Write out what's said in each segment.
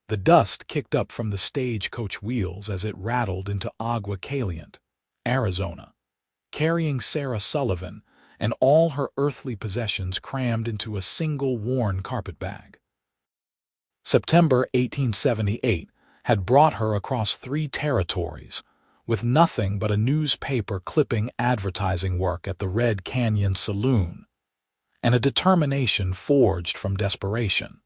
The dust kicked up from the stagecoach wheels as it rattled into Agua Caliente, Arizona, carrying Sarah Sullivan and all her earthly possessions crammed into a single worn carpetbag. September 1878 had brought her across 3 territories, with nothing but a newspaper clipping advertising work at the Red Canyon Saloon, and a determination forged from desperation.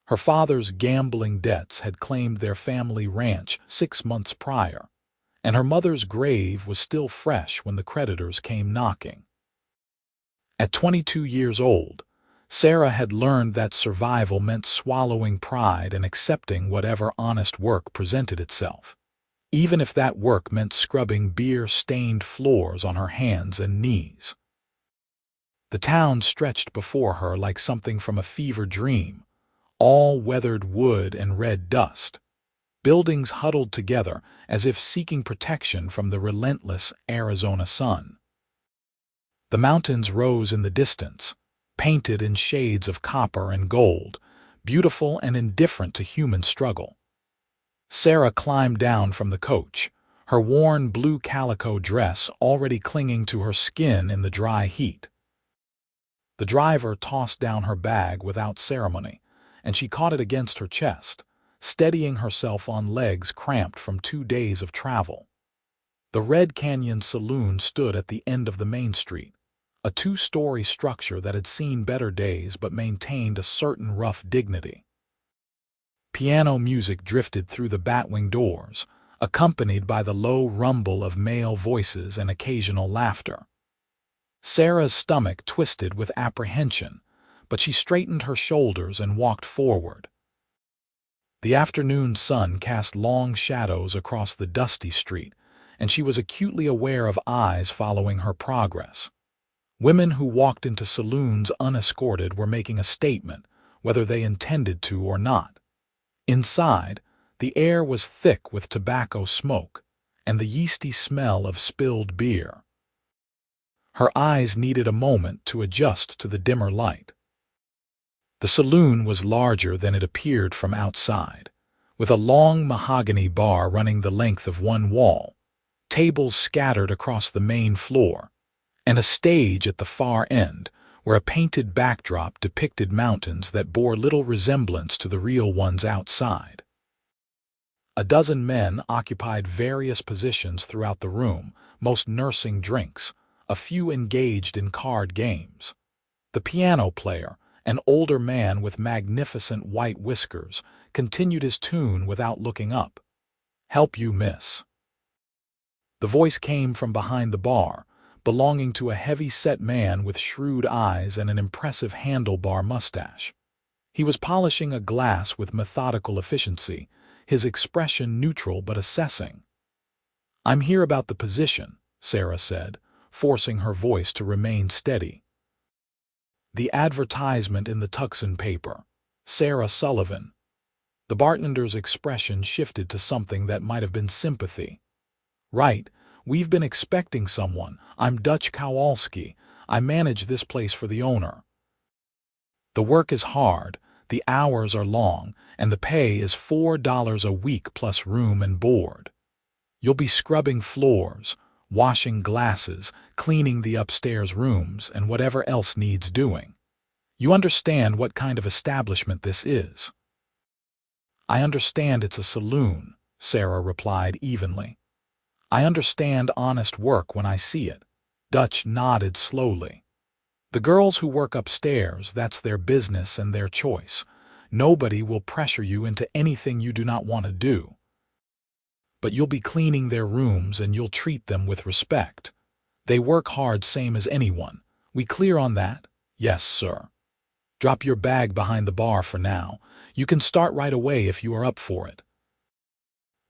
Her father's gambling debts had claimed their family ranch 6 months prior, and her mother's grave was still fresh when the creditors came knocking. At 22 years old, Sarah had learned that survival meant swallowing pride and accepting whatever honest work presented itself, even if that work meant scrubbing beer-stained floors on her hands and knees. The town stretched before her like something from a fever dream, all weathered wood and red dust, buildings huddled together as if seeking protection from the relentless Arizona sun. The mountains rose in the distance, painted in shades of copper and gold, beautiful and indifferent to human struggle. Sarah climbed down from the coach, her worn blue calico dress already clinging to her skin in the dry heat. The driver tossed down her bag without ceremony, and she caught it against her chest, steadying herself on legs cramped from 2 days of travel. The Red Canyon Saloon stood at the end of the main street, a 2-story structure that had seen better days but maintained a certain rough dignity. Piano music drifted through the batwing doors, accompanied by the low rumble of male voices and occasional laughter. Sarah's stomach twisted with apprehension, but she straightened her shoulders and walked forward. The afternoon sun cast long shadows across the dusty street, and she was acutely aware of eyes following her progress. Women who walked into saloons unescorted were making a statement, whether they intended to or not. Inside, the air was thick with tobacco smoke and the yeasty smell of spilled beer. Her eyes needed a moment to adjust to the dimmer light. The saloon was larger than it appeared from outside, with a long mahogany bar running the length of one wall, tables scattered across the main floor, and a stage at the far end where a painted backdrop depicted mountains that bore little resemblance to the real ones outside. A dozen men occupied various positions throughout the room, most nursing drinks, a few engaged in card games. The piano player, an older man with magnificent white whiskers, continued his tune without looking up. "Help you, miss." The voice came from behind the bar, belonging to a heavy-set man with shrewd eyes and an impressive handlebar mustache. He was polishing a glass with methodical efficiency, his expression neutral but assessing. "I'm here about the position," Sarah said, forcing her voice to remain steady. "The advertisement in the Tucson paper. Sarah Sullivan." The bartender's expression shifted to something that might have been sympathy. "Right, we've been expecting someone. I'm Dutch Kowalski. I manage this place for the owner. The work is hard, the hours are long, and the pay is $4 a week plus room and board. You'll be scrubbing floors, washing glasses, cleaning the upstairs rooms, and whatever else needs doing. You understand what kind of establishment this is?" "I understand it's a saloon," Sarah replied evenly. "I understand honest work when I see it." Dutch nodded slowly. "The girls who work upstairs, that's their business and their choice. Nobody will pressure you into anything you do not want to do. But you'll be cleaning their rooms and you'll treat them with respect. They work hard same as anyone. We clear on that?" "Yes, sir." "Drop your bag behind the bar for now. You can start right away if you are up for it.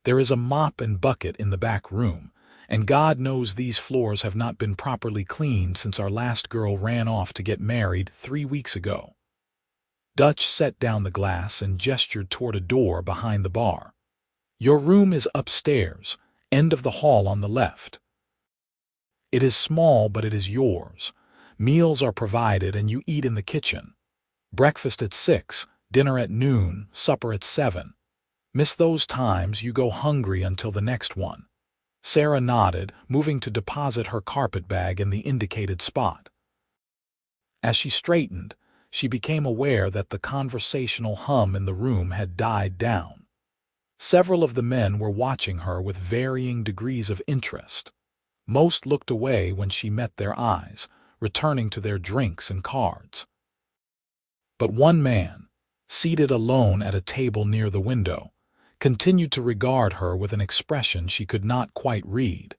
There is a mop and bucket in the back room, and God knows these floors have not been properly cleaned since our last girl ran off to get married 3 weeks ago." Dutch set down the glass and gestured toward a door behind the bar. "Your room is upstairs, end of the hall on the left. It is small, but it is yours. Meals are provided and you eat in the kitchen. Breakfast at 6, Dinner at noon, supper at 7. Miss those times, you go hungry until the next one. Sarah nodded, moving to deposit her carpetbag in the indicated spot. As she straightened, she became aware that the conversational hum in the room had died down. Several of the men were watching her with varying degrees of interest. Most looked away when she met their eyes, returning to their drinks and cards. But one man, seated alone at a table near the window, continued to regard her with an expression she could not quite read.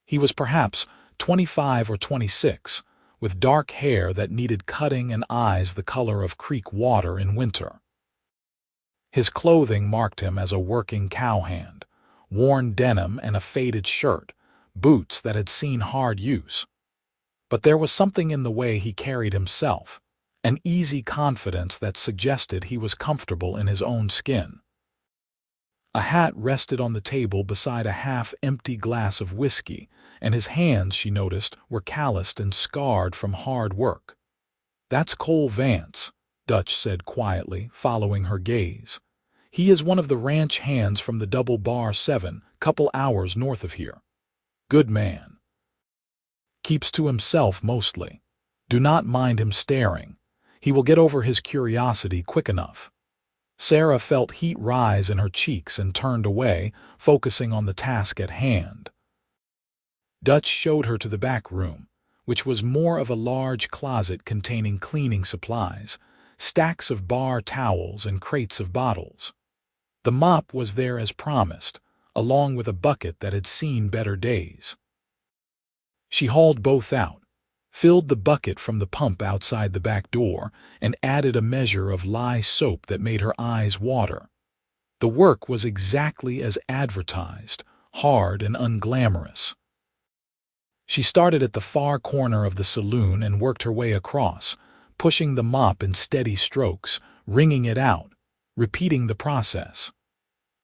He was perhaps 25 or 26, with dark hair that needed cutting and eyes the color of creek water in winter. His clothing marked him as a working cowhand, worn denim and a faded shirt, boots that had seen hard use. But there was something in the way he carried himself, an easy confidence that suggested he was comfortable in his own skin. A hat rested on the table beside a half-empty glass of whiskey, and his hands, she noticed, were calloused and scarred from hard work. "That's Cole Vance," Dutch said quietly, following her gaze. "He is one of the ranch hands from the Double Bar 7, couple hours north of here. Good man. Keeps to himself mostly. Do not mind him staring. He will get over his curiosity quick enough." Sarah felt heat rise in her cheeks and turned away, focusing on the task at hand. Dutch showed her to the back room, which was more of a large closet containing cleaning supplies, stacks of bar towels and crates of bottles. The mop was there as promised, along with a bucket that had seen better days. She hauled both out, filled the bucket from the pump outside the back door, and added a measure of lye soap that made her eyes water. The work was exactly as advertised, hard and unglamorous. She started at the far corner of the saloon and worked her way across, pushing the mop in steady strokes, wringing it out, repeating the process.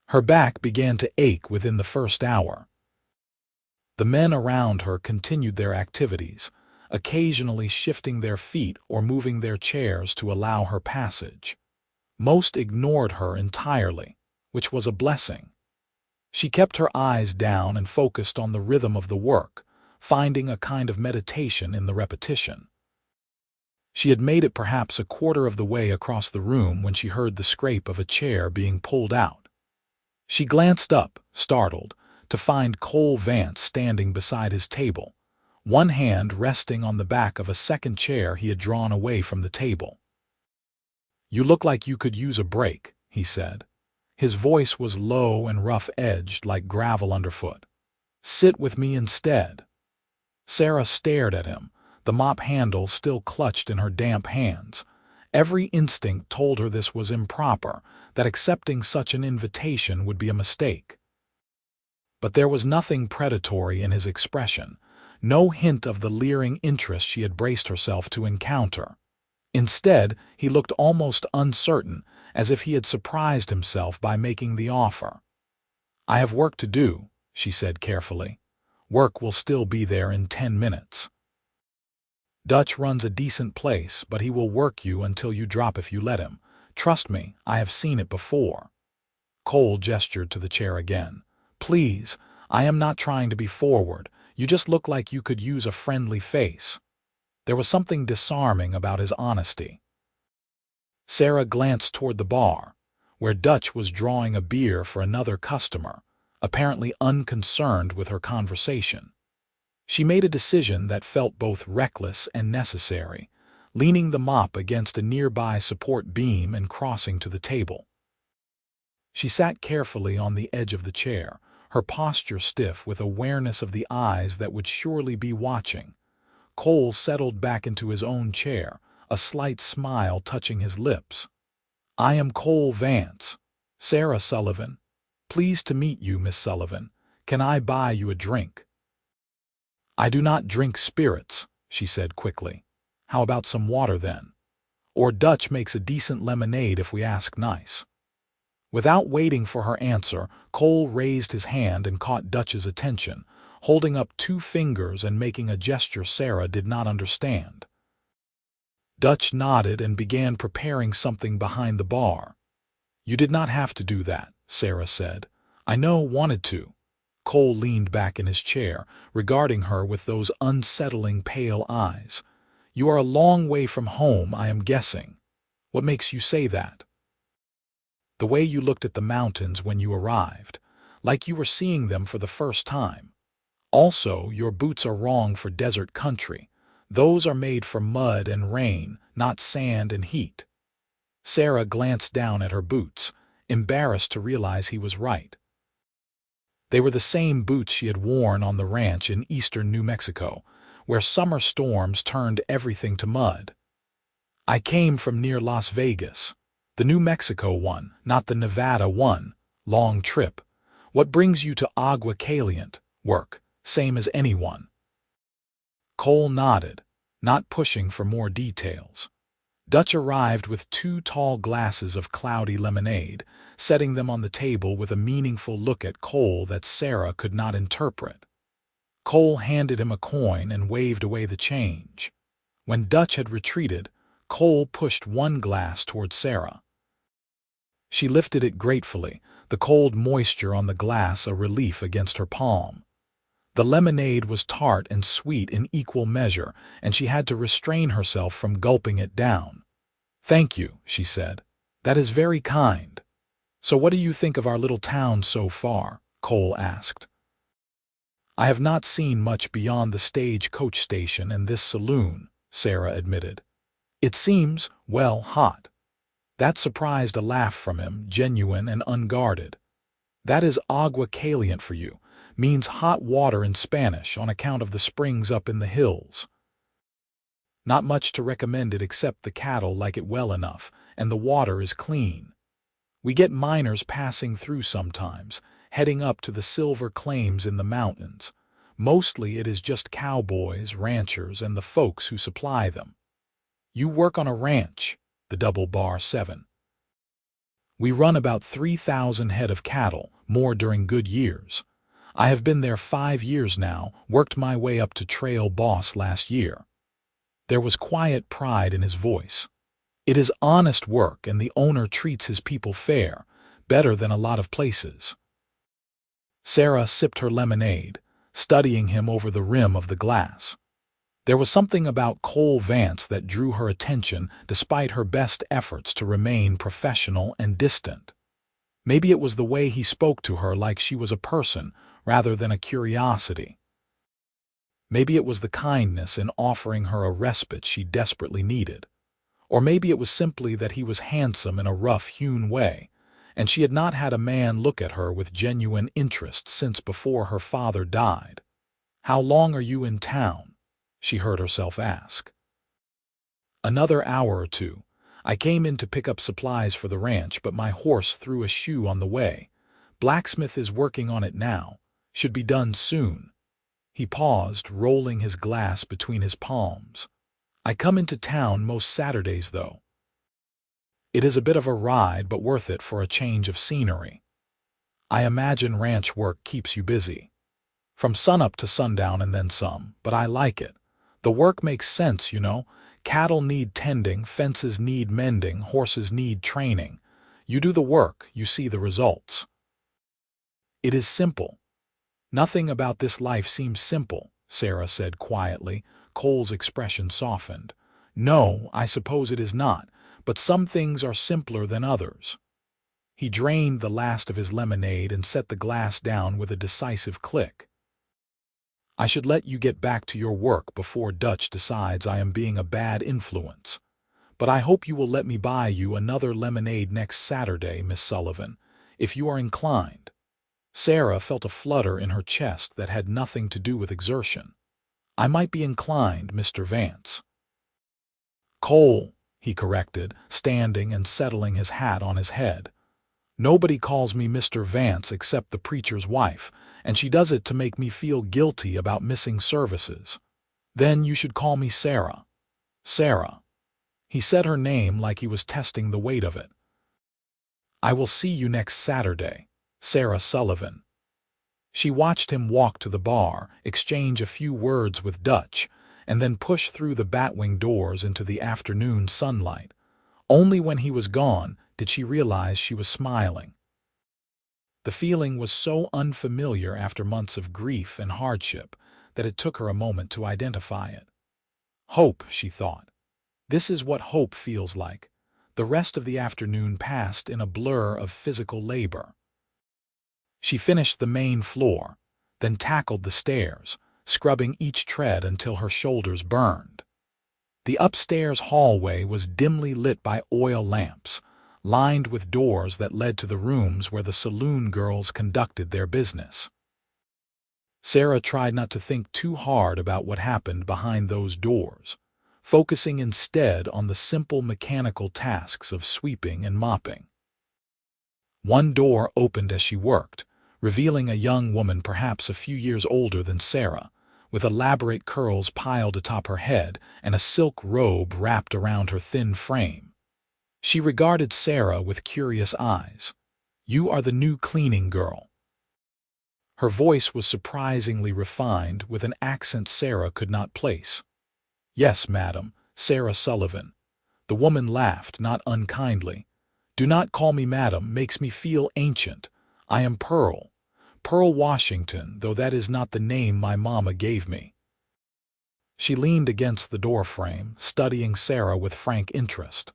Her back began to ache within the first hour. The men around her continued their activities, occasionally shifting their feet or moving their chairs to allow her passage. Most ignored her entirely, which was a blessing. She kept her eyes down and focused on the rhythm of the work, finding a kind of meditation in the repetition. She had made it perhaps a quarter of the way across the room when she heard the scrape of a chair being pulled out. She glanced up, startled, to find Cole Vance standing beside his table, one hand resting on the back of a second chair he had drawn away from the table. "You look like you could use a break," he said. His voice was low and rough-edged like gravel underfoot. "Sit with me instead." Sarah stared at him, the mop handle still clutched in her damp hands. Every instinct told her this was improper, that accepting such an invitation would be a mistake. But there was nothing predatory in his expression, no hint of the leering interest she had braced herself to encounter. Instead, he looked almost uncertain, as if he had surprised himself by making the offer. "I have work to do," she said carefully. "Work will still be there in 10 minutes. Dutch runs a decent place, but he will work you until you drop if you let him. Trust me, I have seen it before." Cole gestured to the chair again. "Please, I am not trying to be forward. You just look like you could use a friendly face." There was something disarming about his honesty. Sarah glanced toward the bar, where Dutch was drawing a beer for another customer, apparently unconcerned with her conversation. She made a decision that felt both reckless and necessary, leaning the mop against a nearby support beam and crossing to the table. She sat carefully on the edge of the chair, her posture stiff with awareness of the eyes that would surely be watching. Cole settled back into his own chair, a slight smile touching his lips. "I am Cole Vance, Sarah Sullivan. Pleased to meet you, Miss Sullivan. Can I buy you a drink?" "I do not drink spirits," she said quickly. "How about some water then? Or Dutch makes a decent lemonade if we ask nice." Without waiting for her answer, Cole raised his hand and caught Dutch's attention, holding up 2 fingers and making a gesture Sarah did not understand. Dutch nodded and began preparing something behind the bar. "You did not have to do that," Sarah said. "I wanted to." Cole leaned back in his chair, regarding her with those unsettling pale eyes. "You are a long way from home, I am guessing. What makes you say that?" "The way you looked at the mountains when you arrived, like you were seeing them for the first time. Also, your boots are wrong for desert country. Those are made for mud and rain, not sand and heat." Sarah glanced down at her boots, embarrassed to realize he was right. They were the same boots she had worn on the ranch in eastern New Mexico, where summer storms turned everything to mud. "I came from near Las Vegas. The New Mexico one, not the Nevada one. Long trip. What brings you to Agua Caliente? Work, same as anyone." Cole nodded, not pushing for more details. Dutch arrived with 2 tall glasses of cloudy lemonade, setting them on the table with a meaningful look at Cole that Sarah could not interpret. Cole handed him a coin and waved away the change. When Dutch had retreated, Cole pushed 1 glass toward Sarah. She lifted it gratefully, the cold moisture on the glass a relief against her palm. The lemonade was tart and sweet in equal measure, and she had to restrain herself from gulping it down. "Thank you," she said. "That is very kind." "So what do you think of our little town so far?" Cole asked. "I have not seen much beyond the stage-coach station and this saloon," Sarah admitted. "It seems, well, hot." That surprised a laugh from him, genuine and unguarded. "That is Agua Caliente for you. Means hot water in Spanish on account of the springs up in the hills. Not much to recommend it except the cattle like it well enough, and the water is clean. We get miners passing through sometimes, heading up to the silver claims in the mountains. Mostly it is just cowboys, ranchers, and the folks who supply them." "You work on a ranch," the double bar 7. "We run about 3,000 head of cattle, more during good years. I have been there 5 years now, worked my way up to trail boss last year." There was quiet pride in his voice. "It is honest work and the owner treats his people fair, better than a lot of places." Sarah sipped her lemonade, studying him over the rim of the glass. There was something about Cole Vance that drew her attention despite her best efforts to remain professional and distant. Maybe it was the way he spoke to her like she was a person rather than a curiosity. Maybe it was the kindness in offering her a respite she desperately needed. Or maybe it was simply that he was handsome in a rough-hewn way, and she had not had a man look at her with genuine interest since before her father died. "How long are you in town?" she heard herself ask. "Another hour or 2. I came in to pick up supplies for the ranch, but my horse threw a shoe on the way. Blacksmith is working on it now. Should be done soon." He paused, rolling his glass between his palms. "I come into town most Saturdays, though. It is a bit of a ride, but worth it for a change of scenery. I imagine ranch work keeps you busy." "From sunup to sundown and then some, but I like it. The work makes sense, you know. Cattle need tending, fences need mending, horses need training. You do the work, you see the results." "It is simple." "Nothing about this life seems simple," Sarah said quietly. Cole's expression softened. "No, I suppose it is not, but some things are simpler than others." He drained the last of his lemonade and set the glass down with a decisive click. "I should let you get back to your work before Dutch decides I am being a bad influence. But I hope you will let me buy you another lemonade next Saturday, Miss Sullivan, if you are inclined." Sarah felt a flutter in her chest that had nothing to do with exertion. "I might be inclined, Mr. Vance." "Cole," he corrected, standing and settling his hat on his head. "Nobody calls me Mr. Vance except the preacher's wife, and she does it to make me feel guilty about missing services. Then you should call me Sarah." "Sarah." He said her name like he was testing the weight of it. "I will see you next Saturday, Sarah Sullivan." She watched him walk to the bar, exchange a few words with Dutch, and then pushed through the batwing doors into the afternoon sunlight. Only when he was gone did she realize she was smiling. The feeling was so unfamiliar after months of grief and hardship that it took her a moment to identify it. Hope, she thought. This is what hope feels like. The rest of the afternoon passed in a blur of physical labor. She finished the main floor, then tackled the stairs, scrubbing each tread until her shoulders burned. The upstairs hallway was dimly lit by oil lamps, lined with doors that led to the rooms where the saloon girls conducted their business. Sarah tried not to think too hard about what happened behind those doors, focusing instead on the simple mechanical tasks of sweeping and mopping. One door opened as she worked, revealing a young woman perhaps a few years older than Sarah, with elaborate curls piled atop her head and a silk robe wrapped around her thin frame. She regarded Sarah with curious eyes. "You are the new cleaning girl." Her voice was surprisingly refined, with an accent Sarah could not place. "Yes, madam, Sarah Sullivan." The woman laughed, not unkindly. "Do not call me madam, makes me feel ancient. I am Pearl Washington, though that is not the name my mama gave me." She leaned against the doorframe, studying Sarah with frank interest.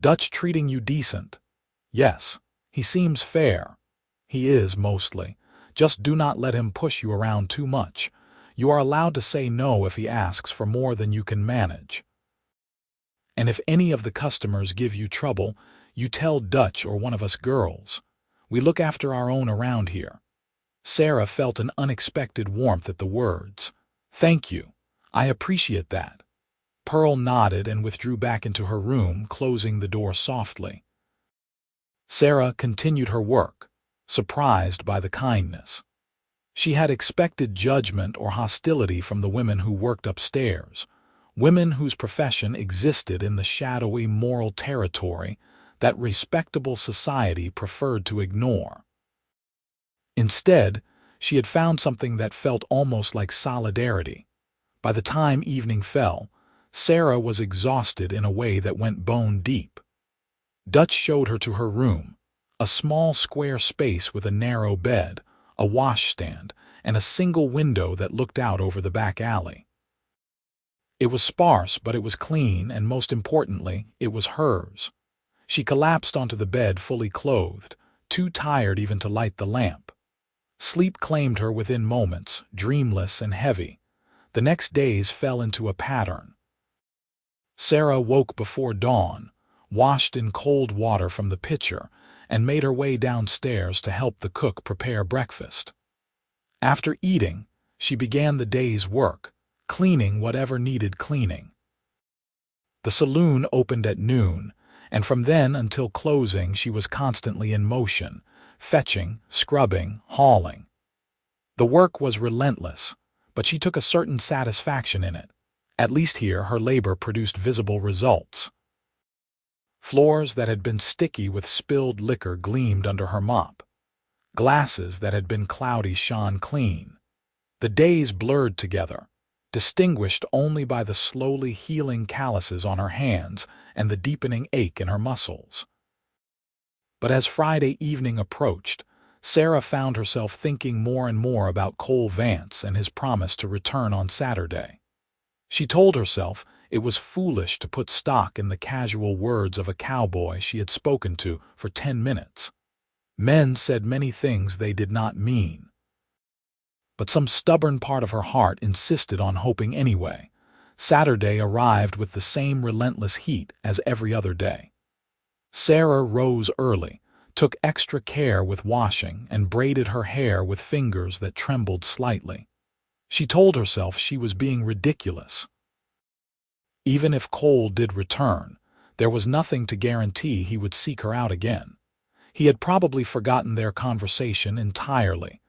"Dutch treating you decent?" "Yes. He seems fair." "He is, mostly. Just do not let him push you around too much. You are allowed to say no if he asks for more than you can manage. And if any of the customers give you trouble, you tell Dutch or one of us girls. We look after our own around here." Sarah felt an unexpected warmth at the words. "Thank you. I appreciate that." Pearl nodded and withdrew back into her room, closing the door softly. Sarah continued her work, surprised by the kindness. She had expected judgment or hostility from the women who worked upstairs, women whose profession existed in the shadowy moral territory that respectable society preferred to ignore. Instead, she had found something that felt almost like solidarity. By the time evening fell, Sarah was exhausted in a way that went bone deep. Dutch showed her to her room, a small square space with a narrow bed, a washstand, and a single window that looked out over the back alley. It was sparse, but it was clean, and most importantly, it was hers. She collapsed onto the bed fully clothed, too tired even to light the lamp. Sleep claimed her within moments, dreamless and heavy. The next days fell into a pattern. Sarah woke before dawn, washed in cold water from the pitcher, and made her way downstairs to help the cook prepare breakfast. After eating, she began the day's work, cleaning whatever needed cleaning. The saloon opened at noon, and from then until closing she was constantly in motion, fetching, scrubbing, hauling. The work was relentless, but she took a certain satisfaction in it. At least here her labor produced visible results. Floors that had been sticky with spilled liquor gleamed under her mop. Glasses that had been cloudy shone clean. The days blurred together, distinguished only by the slowly healing calluses on her hands and the deepening ache in her muscles. But as Friday evening approached, Sarah found herself thinking more and more about Cole Vance and his promise to return on Saturday. She told herself it was foolish to put stock in the casual words of a cowboy she had spoken to for 10 minutes. Men said many things they did not mean. But some stubborn part of her heart insisted on hoping anyway. Saturday arrived with the same relentless heat as every other day. Sarah rose early, took extra care with washing, and braided her hair with fingers that trembled slightly. She told herself she was being ridiculous. Even if Cole did return, there was nothing to guarantee he would seek her out again. He had probably forgotten their conversation entirely.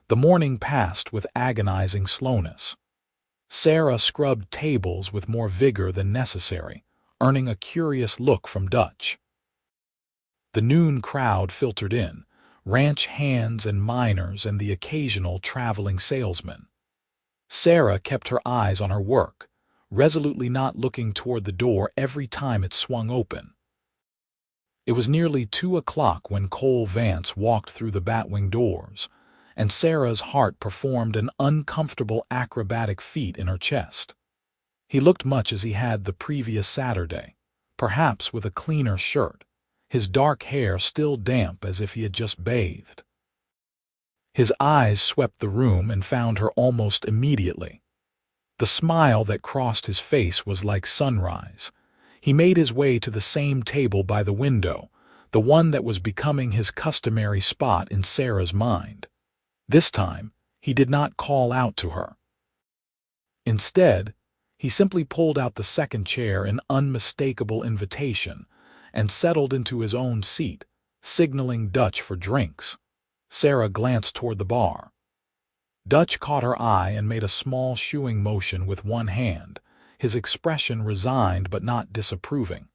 The morning passed with agonizing slowness. Sarah scrubbed tables with more vigor than necessary, earning a curious look from Dutch. The noon crowd filtered in, ranch hands and miners and the occasional traveling salesman. Sarah kept her eyes on her work, resolutely not looking toward the door every time it swung open. It was nearly 2 o'clock when Cole Vance walked through the batwing doors, and Sarah's heart performed an uncomfortable acrobatic feat in her chest. He looked much as he had the previous Saturday, perhaps with a cleaner shirt, his dark hair still damp as if he had just bathed. His eyes swept the room and found her almost immediately. The smile that crossed his face was like sunrise. He made his way to the same table by the window, the one that was becoming his customary spot in Sarah's mind. This time, he did not call out to her. Instead, he simply pulled out the second chair in unmistakable invitation and settled into his own seat, signaling Dutch for drinks. Sarah glanced toward the bar. Dutch caught her eye and made a small shooing motion with one hand, his expression resigned but not disapproving.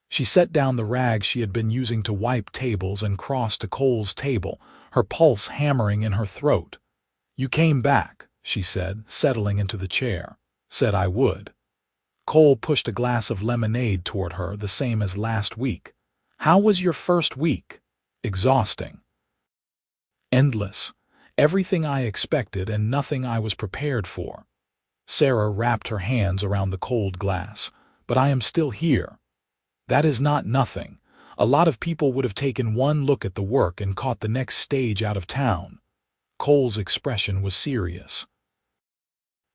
She set down the rag she had been using to wipe tables and crossed to Cole's table, her pulse hammering in her throat. "You came back," she said, settling into the chair. "Said I would." Cole pushed a glass of lemonade toward her, the same as last week. "How was your first week?" "Exhausting." "Endless. Everything I expected and nothing I was prepared for." Sarah wrapped her hands around the cold glass. "But I am still here." "That is not nothing. A lot of people would have taken one look at the work and caught the next stage out of town." Cole's expression was serious.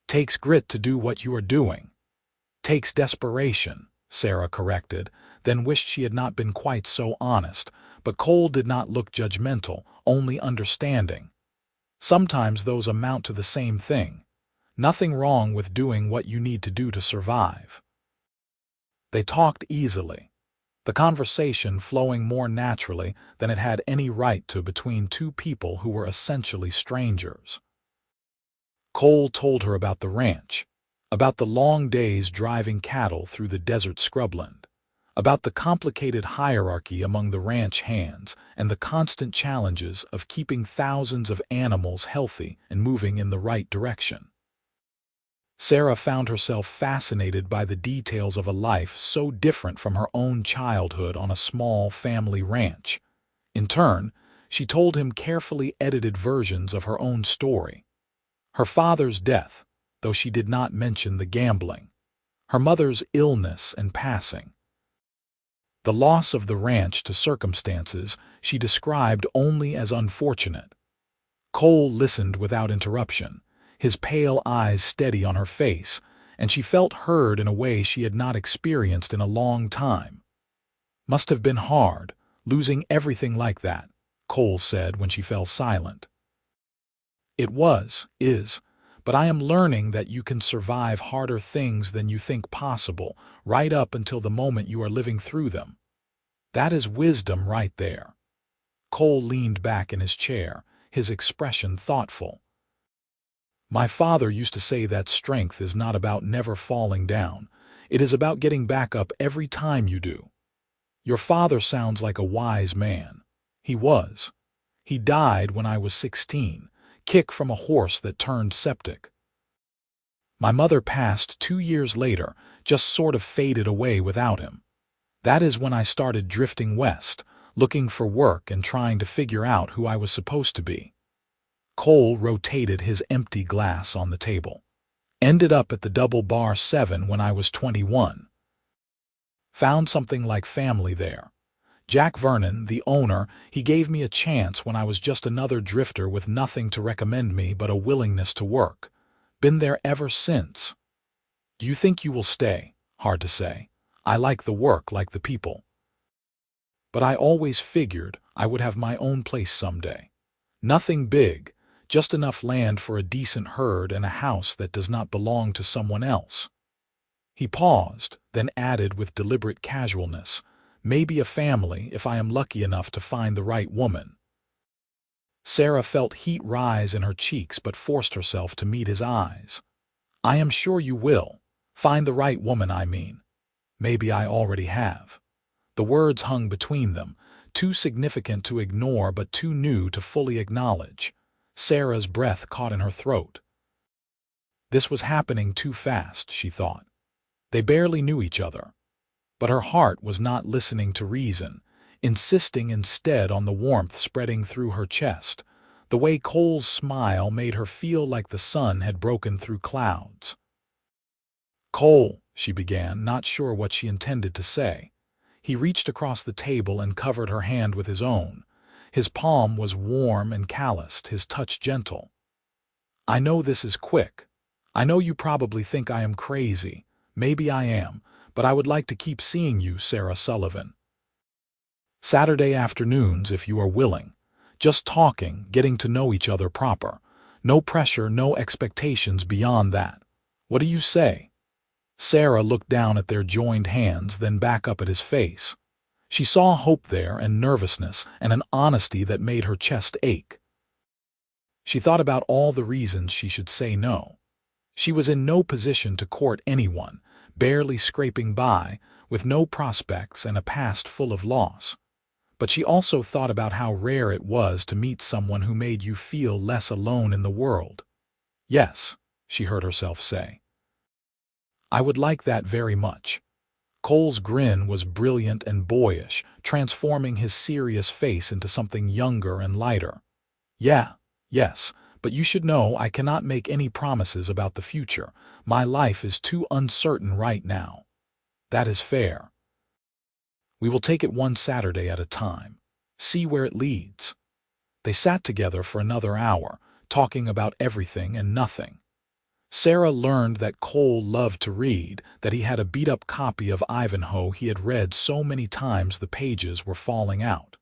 "Takes grit to do what you are doing." "Takes desperation," Sarah corrected, then wished she had not been quite so honest, but Cole did not look judgmental, only understanding. Sometimes those amount to the same thing. Nothing wrong with doing what you need to do to survive. They talked easily, the conversation flowing more naturally than it had any right to between two people who were essentially strangers. Cole told her about the ranch, about the long days driving cattle through the desert scrubland, about the complicated hierarchy among the ranch hands and the constant challenges of keeping thousands of animals healthy and moving in the right direction. Sarah found herself fascinated by the details of a life so different from her own childhood on a small family ranch. In turn, she told him carefully edited versions of her own story. Her father's death, though she did not mention the gambling. Her mother's illness and passing. The loss of the ranch to circumstances she described only as unfortunate. Cole listened without interruption, his pale eyes steady on her face, and she felt heard in a way she had not experienced in a long time. "Must have been hard, losing everything like that," Cole said when she fell silent. "It is, but I am learning that you can survive harder things than you think possible, right up until the moment you are living through them. That is wisdom right there." Cole leaned back in his chair, his expression thoughtful. "My father used to say that strength is not about never falling down. It is about getting back up every time you do." "Your father sounds like a wise man." "He was. He died when I was 16, kick from a horse that turned septic. My mother passed 2 years later, just sort of faded away without him. That is when I started drifting west, looking for work and trying to figure out who I was supposed to be." Cole rotated his empty glass on the table. "Ended up at the Double Bar 7 when I was 21. Found something like family there. Jack Vernon, the owner, he gave me a chance when I was just another drifter with nothing to recommend me but a willingness to work. Been there ever since." "Do you think you will stay?" "Hard to say. I like the work like the people. But I always figured I would have my own place someday. Nothing big, just enough land for a decent herd and a house that does not belong to someone else." He paused, then added with deliberate casualness, "Maybe a family if I am lucky enough to find the right woman." Sarah felt heat rise in her cheeks but forced herself to meet his eyes. "I am sure you will. Find the right woman, I mean. Maybe I already have." The words hung between them, too significant to ignore but too new to fully acknowledge. Sarah's breath caught in her throat. This was happening too fast, she thought. They barely knew each other. But her heart was not listening to reason, insisting instead on the warmth spreading through her chest, the way Cole's smile made her feel like the sun had broken through clouds. "Cole," she began, not sure what she intended to say. He reached across the table and covered her hand with his own. His palm was warm and calloused, his touch gentle. "I know this is quick. I know you probably think I am crazy. Maybe I am, but I would like to keep seeing you, Sarah Sullivan. Saturday afternoons, if you are willing. Just talking, getting to know each other proper. No pressure, no expectations beyond that. What do you say?" Sarah looked down at their joined hands, then back up at his face. She saw hope there, and nervousness, and an honesty that made her chest ache. She thought about all the reasons she should say no. She was in no position to court anyone, barely scraping by, with no prospects and a past full of loss. But she also thought about how rare it was to meet someone who made you feel less alone in the world. "Yes," she heard herself say. "I would like that very much." Cole's grin was brilliant and boyish, transforming his serious face into something younger and lighter. "Yeah, yes, but you should know I cannot make any promises about the future. My life is too uncertain right now." "That is fair. We will take it one Saturday at a time. See where it leads." They sat together for another hour, talking about everything and nothing. Sarah learned that Cole loved to read, that he had a beat-up copy of Ivanhoe he had read so many times the pages were falling out.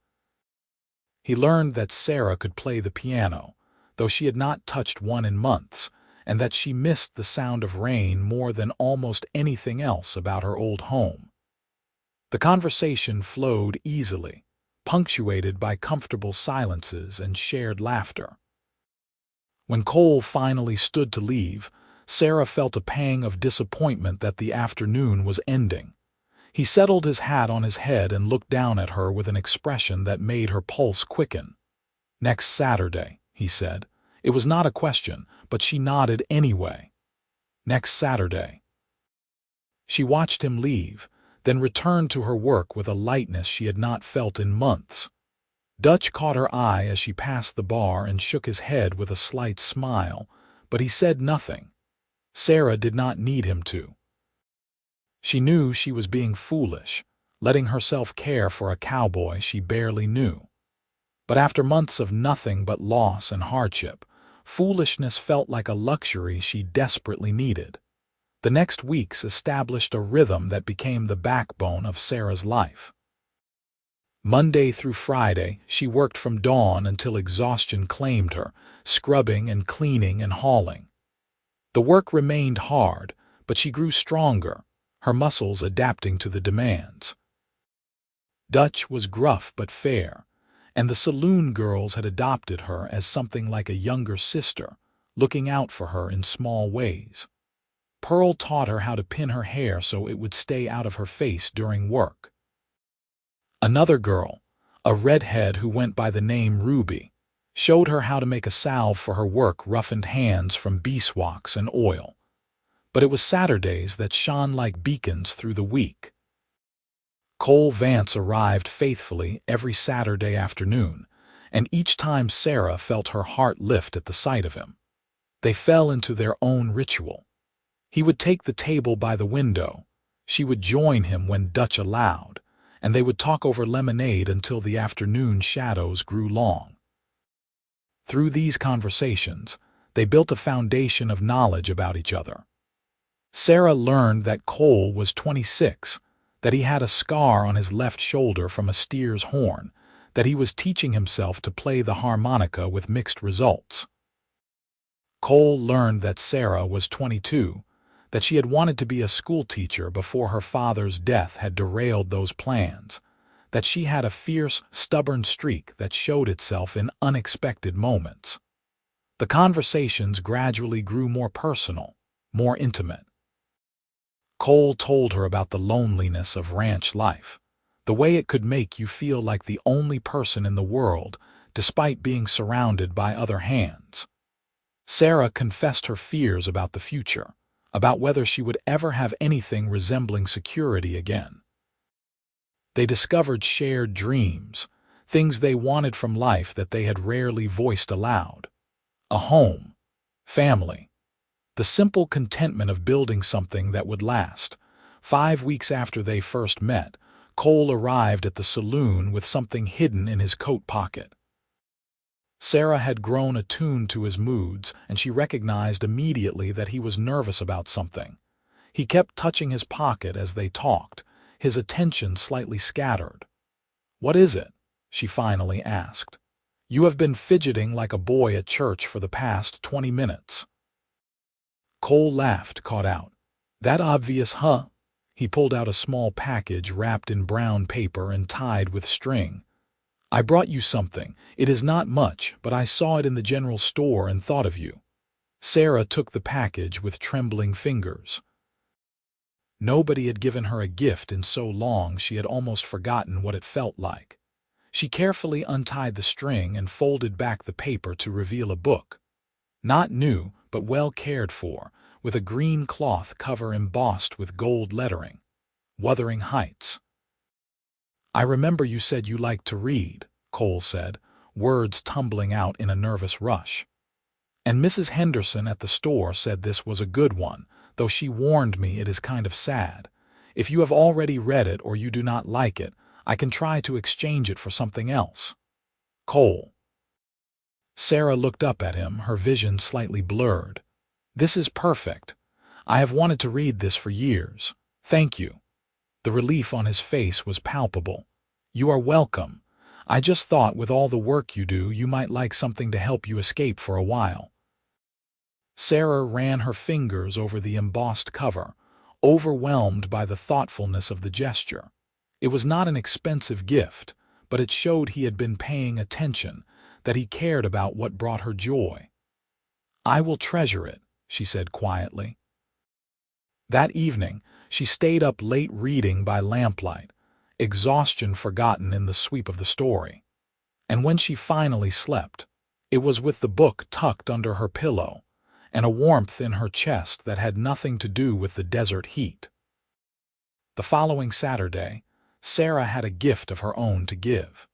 He learned that Sarah could play the piano, though she had not touched one in months, and that she missed the sound of rain more than almost anything else about her old home. The conversation flowed easily, punctuated by comfortable silences and shared laughter. When Cole finally stood to leave, Sarah felt a pang of disappointment that the afternoon was ending. He settled his hat on his head and looked down at her with an expression that made her pulse quicken. "Next Saturday," he said. It was not a question, but she nodded anyway. "Next Saturday." She watched him leave, then returned to her work with a lightness she had not felt in months. Dutch caught her eye as she passed the bar and shook his head with a slight smile, but he said nothing. Sarah did not need him to. She knew she was being foolish, letting herself care for a cowboy she barely knew. But after months of nothing but loss and hardship, foolishness felt like a luxury she desperately needed. The next weeks established a rhythm that became the backbone of Sarah's life. Monday through Friday, she worked from dawn until exhaustion claimed her, scrubbing and cleaning and hauling. The work remained hard, but she grew stronger, her muscles adapting to the demands. Dutch was gruff but fair, and the saloon girls had adopted her as something like a younger sister, looking out for her in small ways. Pearl taught her how to pin her hair so it would stay out of her face during work. Another girl, a redhead who went by the name Ruby, showed her how to make a salve for her work-roughened hands from beeswax and oil. But it was Saturdays that shone like beacons through the week. Cole Vance arrived faithfully every Saturday afternoon, and each time Sarah felt her heart lift at the sight of him. They fell into their own ritual. He would take the table by the window, she would join him when Dutch allowed, and they would talk over lemonade until the afternoon shadows grew long. Through these conversations, they built a foundation of knowledge about each other. Sarah learned that Cole was 26, that he had a scar on his left shoulder from a steer's horn, that he was teaching himself to play the harmonica with mixed results. Cole learned that Sarah was 22, that she had wanted to be a schoolteacher before her father's death had derailed those plans, that she had a fierce, stubborn streak that showed itself in unexpected moments. The conversations gradually grew more personal, more intimate. Cole told her about the loneliness of ranch life, the way it could make you feel like the only person in the world, despite being surrounded by other hands. Sarah confessed her fears about the future, about whether she would ever have anything resembling security again. They discovered shared dreams, things they wanted from life that they had rarely voiced aloud. A home, family, the simple contentment of building something that would last. 5 weeks after they first met, Cole arrived at the saloon with something hidden in his coat pocket. Sarah had grown attuned to his moods, and she recognized immediately that he was nervous about something. He kept touching his pocket as they talked, his attention slightly scattered. "What is it?" she finally asked. "You have been fidgeting like a boy at church for the past 20 minutes. Cole laughed, caught out. "That obvious, huh?" He pulled out a small package wrapped in brown paper and tied with string. "I brought you something. It is not much, but I saw it in the general store and thought of you." Sarah took the package with trembling fingers. Nobody had given her a gift in so long she had almost forgotten what it felt like. She carefully untied the string and folded back the paper to reveal a book. Not new, but well cared for, with a green cloth cover embossed with gold lettering. Wuthering Heights. "I remember you said you liked to read," Cole said, words tumbling out in a nervous rush. "And Mrs. Henderson at the store said this was a good one, though she warned me it is kind of sad. If you have already read it or you do not like it, I can try to exchange it for something else." "Cole." Sarah looked up at him, her vision slightly blurred. "This is perfect. I have wanted to read this for years. Thank you." The relief on his face was palpable. "You are welcome. I just thought with all the work you do, you might like something to help you escape for a while." Sarah ran her fingers over the embossed cover, overwhelmed by the thoughtfulness of the gesture. It was not an expensive gift, but it showed he had been paying attention, that he cared about what brought her joy. "I will treasure it," she said quietly. That evening, she stayed up late reading by lamplight, exhaustion forgotten in the sweep of the story. And when she finally slept, it was with the book tucked under her pillow, and a warmth in her chest that had nothing to do with the desert heat. The following Saturday, Sarah had a gift of her own to give.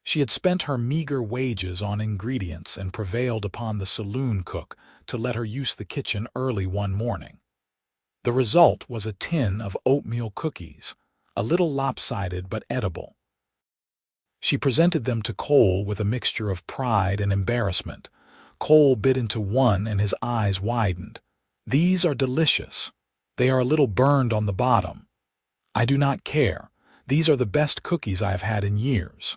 She had spent her meager wages on ingredients and prevailed upon the saloon cook to let her use the kitchen early one morning. The result was a tin of oatmeal cookies, a little lopsided but edible. She presented them to Cole with a mixture of pride and embarrassment. Cole bit into one and his eyes widened. "These are delicious. They are a little burned on the bottom. I do not care. These are the best cookies I have had in years."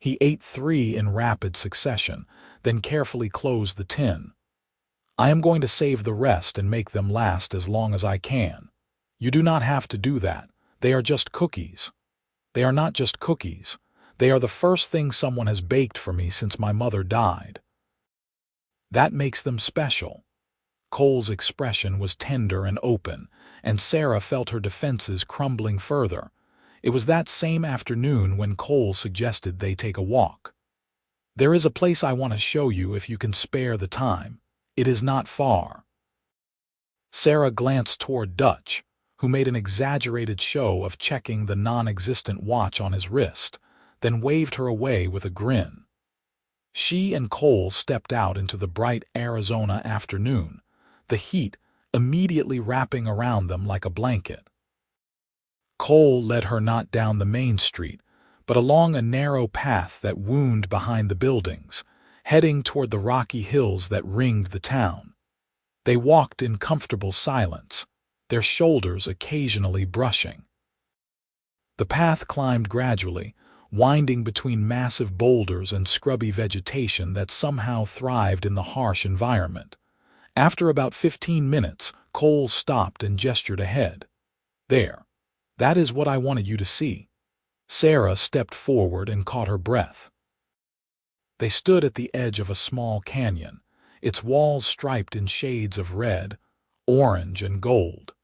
He ate 3 in rapid succession, then carefully closed the tin. "I am going to save the rest and make them last as long as I can. You do not have to do that. They are just cookies. They are not just cookies. They are the first thing someone has baked for me since my mother died. That makes them special." Cole's expression was tender and open, and Sarah felt her defenses crumbling further. It was that same afternoon when Cole suggested they take a walk. "There is a place I want to show you if you can spare the time. It is not far." Sarah glanced toward Dutch, who made an exaggerated show of checking the non-existent watch on his wrist, then waved her away with a grin. She and Cole stepped out into the bright Arizona afternoon, the heat immediately wrapping around them like a blanket. Cole led her not down the main street, but along a narrow path that wound behind the buildings, heading toward the rocky hills that ringed the town. They walked in comfortable silence, their shoulders occasionally brushing. The path climbed gradually, winding between massive boulders and scrubby vegetation that somehow thrived in the harsh environment. After about 15 minutes, Cole stopped and gestured ahead. "There. That is what I wanted you to see." Sarah stepped forward and caught her breath. They stood at the edge of a small canyon, its walls striped in shades of red, orange, and gold.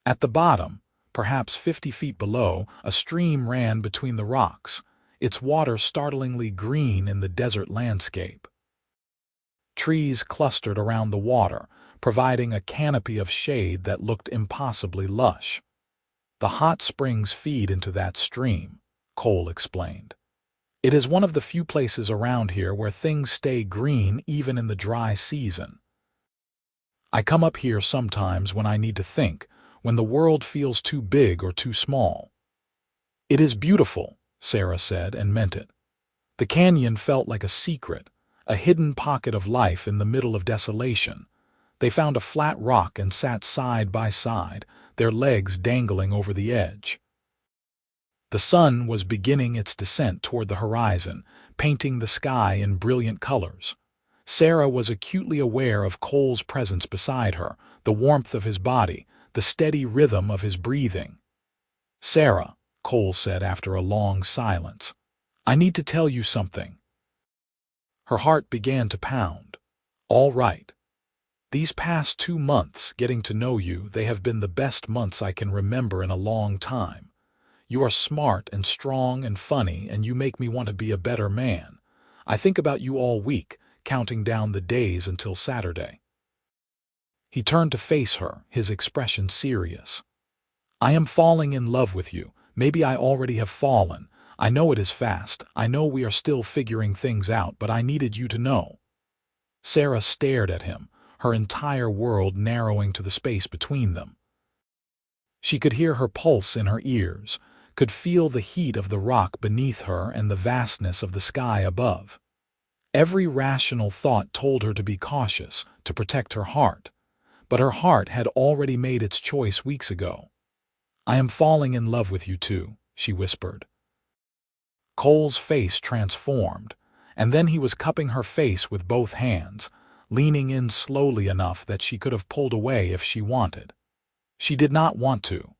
At the bottom, perhaps 50 feet below, a stream ran between the rocks, its water startlingly green in the desert landscape. Trees clustered around the water, providing a canopy of shade that looked impossibly lush. The hot springs feed into that stream, Cole explained. It is one of the few places around here where things stay green even in the dry season. I come up here sometimes when I need to think, when the world feels too big or too small. It is beautiful, Sarah said, and meant it. The canyon felt like a secret, a hidden pocket of life in the middle of desolation. They found a flat rock and sat side by side, their legs dangling over the edge. The sun was beginning its descent toward the horizon, painting the sky in brilliant colors. Sarah was acutely aware of Cole's presence beside her, the warmth of his body, the steady rhythm of his breathing. "Sarah," Cole said after a long silence, "I need to tell you something." Her heart began to pound. "All right. These past 2 months, getting to know you, they have been the best months I can remember in a long time. You are smart and strong and funny, and you make me want to be a better man. I think about you all week, counting down the days until Saturday." He turned to face her, his expression serious. "I am falling in love with you. Maybe I already have fallen. I know it is fast. I know we are still figuring things out, but I needed you to know." Sarah stared at him, her entire world narrowing to the space between them. She could hear her pulse in her ears, could feel the heat of the rock beneath her and the vastness of the sky above. Every rational thought told her to be cautious, to protect her heart. But her heart had already made its choice weeks ago. "I am falling in love with you too," she whispered. Cole's face transformed, and then he was cupping her face with both hands, leaning in slowly enough that she could have pulled away if she wanted. She did not want to.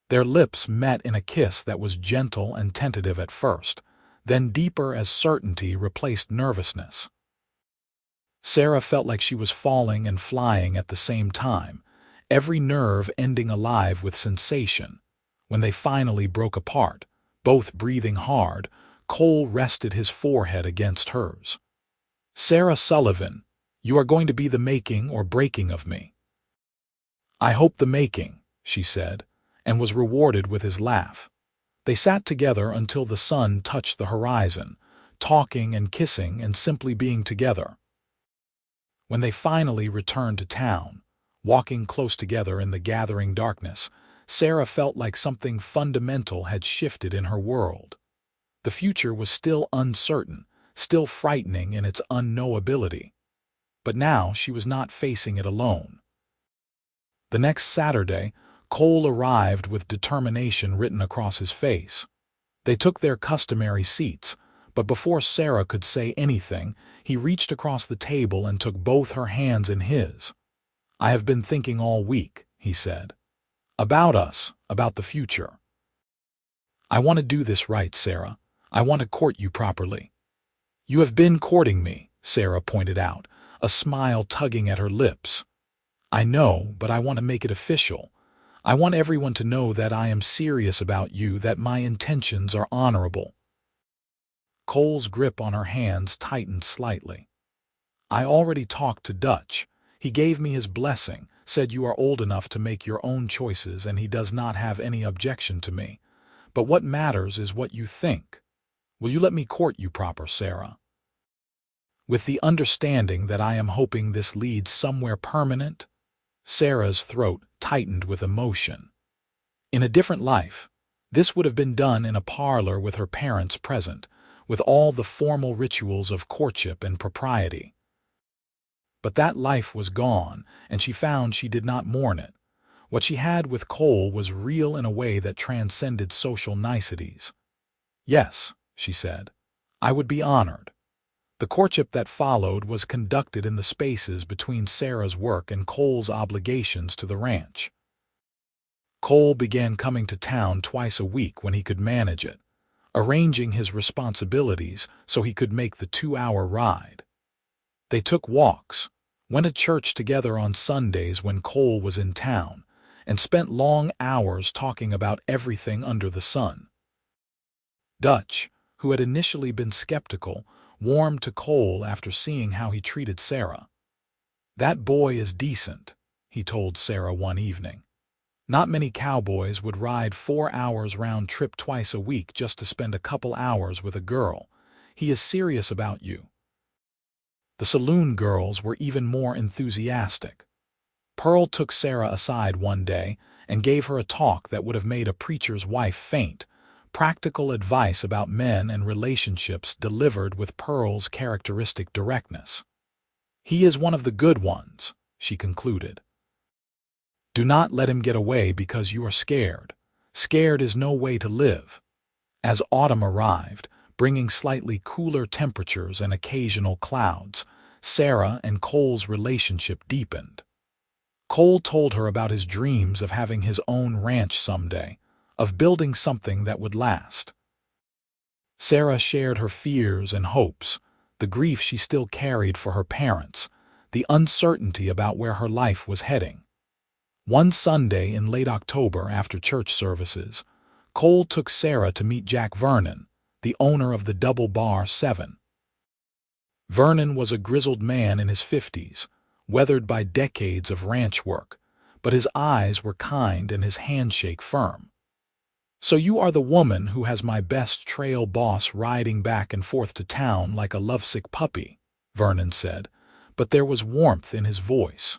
Their lips met in a kiss that was gentle and tentative at first, then deeper as certainty replaced nervousness. Sarah felt like she was falling and flying at the same time, every nerve ending alive with sensation. When they finally broke apart, both breathing hard, Cole rested his forehead against hers. "Sarah Sullivan, you are going to be the making or breaking of me." "I hope the making," she said, and was rewarded with his laugh. They sat together until the sun touched the horizon, talking and kissing and simply being together. When they finally returned to town, walking close together in the gathering darkness, Sarah felt like something fundamental had shifted in her world. The future was still uncertain, still frightening in its unknowability. But now she was not facing it alone. The next Saturday, Cole arrived with determination written across his face. They took their customary seats, but before Sarah could say anything, he reached across the table and took both her hands in his. "I have been thinking all week," he said. "About us, about the future. I want to do this right, Sarah. I want to court you properly." "You have been courting me," Sarah pointed out, a smile tugging at her lips. "I know, but I want to make it official. I want everyone to know that I am serious about you, that my intentions are honorable." Cole's grip on her hands tightened slightly. "I already talked to Dutch. He gave me his blessing, said you are old enough to make your own choices and he does not have any objection to me. But what matters is what you think. Will you let me court you proper, Sarah? With the understanding that I am hoping this leads somewhere permanent?" Sarah's throat tightened with emotion. In a different life, this would have been done in a parlor with her parents present, with all the formal rituals of courtship and propriety. But that life was gone, and she found she did not mourn it. What she had with Cole was real in a way that transcended social niceties. "Yes," she said, "I would be honored." The courtship that followed was conducted in the spaces between Sarah's work and Cole's obligations to the ranch. Cole began coming to town twice a week when he could manage it, arranging his responsibilities so he could make the 2-hour ride. They took walks, went to church together on Sundays when Cole was in town, and spent long hours talking about everything under the sun. Dutch, who had initially been skeptical, warmed to Cole after seeing how he treated Sarah. "That boy is decent," he told Sarah one evening. "Not many cowboys would ride 4 hours round trip twice a week just to spend a couple hours with a girl. He is serious about you." The saloon girls were even more enthusiastic. Pearl took Sarah aside one day and gave her a talk that would have made a preacher's wife faint, practical advice about men and relationships delivered with Pearl's characteristic directness. "He is one of the good ones," she concluded. "Do not let him get away because you are scared. Scared is no way to live." As autumn arrived, bringing slightly cooler temperatures and occasional clouds, Sarah and Cole's relationship deepened. Cole told her about his dreams of having his own ranch someday, of building something that would last. Sarah shared her fears and hopes, the grief she still carried for her parents, the uncertainty about where her life was heading. One Sunday in late October after church services, Cole took Sarah to meet Jack Vernon, the owner of the Double Bar 7. Vernon was a grizzled man in his 50s, weathered by decades of ranch work, but his eyes were kind and his handshake firm. "So you are the woman who has my best trail boss riding back and forth to town like a lovesick puppy," Vernon said, but there was warmth in his voice.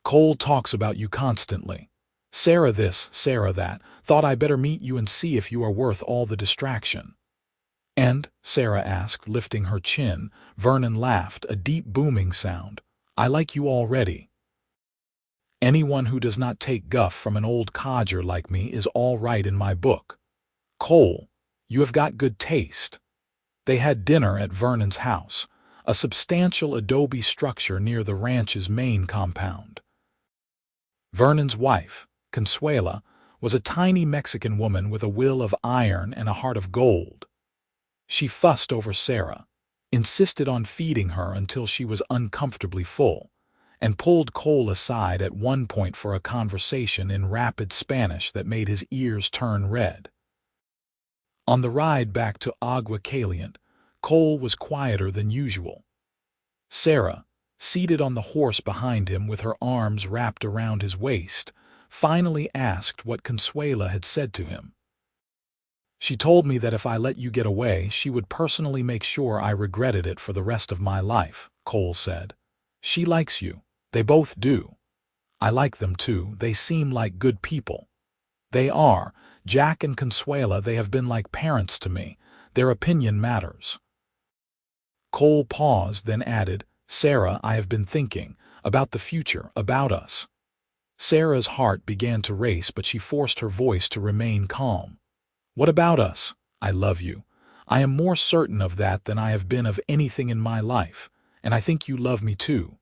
"Cole talks about you constantly. Sarah this, Sarah that, thought I better meet you and see if you are worth all the distraction." "And?" Sarah asked, lifting her chin. Vernon laughed, a deep booming sound. "I like you already. Anyone who does not take guff from an old codger like me is all right in my book. Cole, you have got good taste." They had dinner at Vernon's house, a substantial adobe structure near the ranch's main compound. Vernon's wife, Consuela, was a tiny Mexican woman with a will of iron and a heart of gold. She fussed over Sarah, insisted on feeding her until she was uncomfortably full, and pulled Cole aside at one point for a conversation in rapid Spanish that made his ears turn red. On the ride back to Agua Caliente, Cole was quieter than usual. Sarah, seated on the horse behind him with her arms wrapped around his waist, finally asked what Consuela had said to him. "She told me that if I let you get away, she would personally make sure I regretted it for the rest of my life," Cole said. "She likes you. They both do. I like them too. They seem like good people." "They are. Jack and Consuela, they have been like parents to me. Their opinion matters." Cole paused, then added, "Sarah, I have been thinking about the future, about us." Sarah's heart began to race, but she forced her voice to remain calm. "What about us? I love you. I am more certain of that than I have been of anything in my life, and I think you love me too."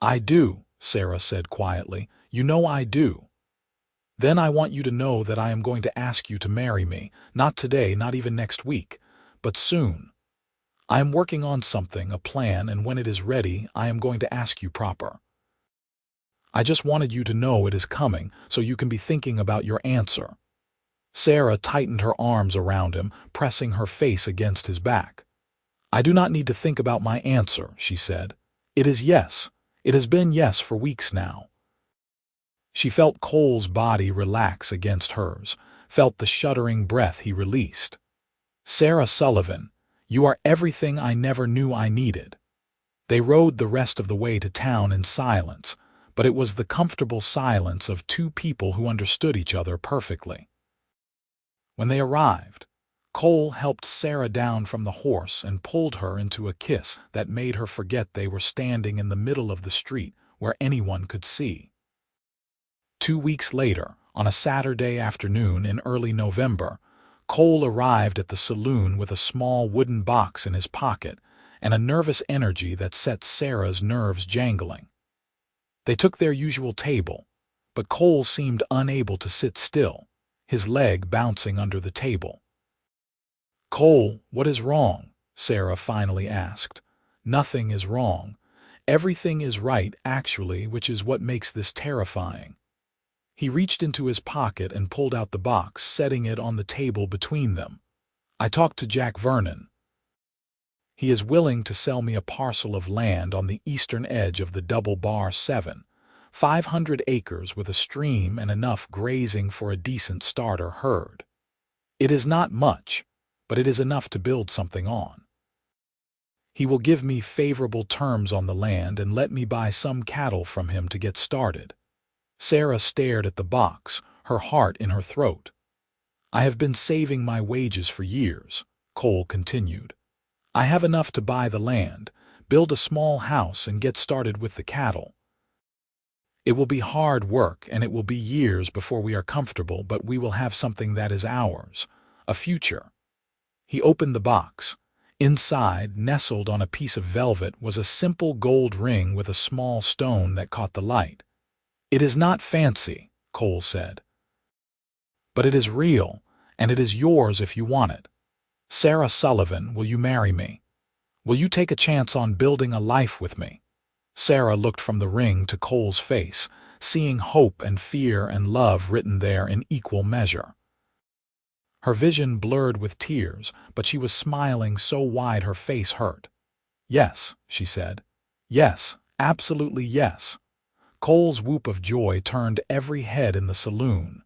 "I do," Sarah said quietly. "You know I do." "Then I want you to know that I am going to ask you to marry me, not today, not even next week, but soon. I am working on something, a plan, and when it is ready, I am going to ask you proper. I just wanted you to know it is coming, so you can be thinking about your answer." Sarah tightened her arms around him, pressing her face against his back. "I do not need to think about my answer," she said. "It is yes. It has been yes for weeks now." She felt Cole's body relax against hers, felt the shuddering breath he released. "Sarah Sullivan, you are everything I never knew I needed." They rode the rest of the way to town in silence, but it was the comfortable silence of two people who understood each other perfectly. When they arrived, Cole helped Sarah down from the horse and pulled her into a kiss that made her forget they were standing in the middle of the street where anyone could see. 2 weeks later, on a Saturday afternoon in early November, Cole arrived at the saloon with a small wooden box in his pocket and a nervous energy that set Sarah's nerves jangling. They took their usual table, but Cole seemed unable to sit still, his leg bouncing under the table. "Cole, what is wrong?" Sarah finally asked. "Nothing is wrong. Everything is right, actually, which is what makes this terrifying." He reached into his pocket and pulled out the box, setting it on the table between them. I talked to Jack Vernon. He is willing to sell me a parcel of land on the eastern edge of the Double Bar 7, 500 acres with a stream and enough grazing for a decent starter herd. It is not much, but it is enough to build something on. He will give me favorable terms on the land and let me buy some cattle from him to get started. Sarah stared at the box, her heart in her throat. I have been saving my wages for years, Cole continued. I have enough to buy the land, build a small house, and get started with the cattle. It will be hard work, and it will be years before we are comfortable, but we will have something that is ours, a future. He opened the box. Inside, nestled on a piece of velvet, was a simple gold ring with a small stone that caught the light. It is not fancy, Cole said. But it is real, and it is yours if you want it. Sarah Sullivan, will you marry me? Will you take a chance on building a life with me? Sarah looked from the ring to Cole's face, seeing hope and fear and love written there in equal measure. Her vision blurred with tears, but she was smiling so wide her face hurt. Yes, she said. Yes, absolutely yes. Cole's whoop of joy turned every head in the saloon.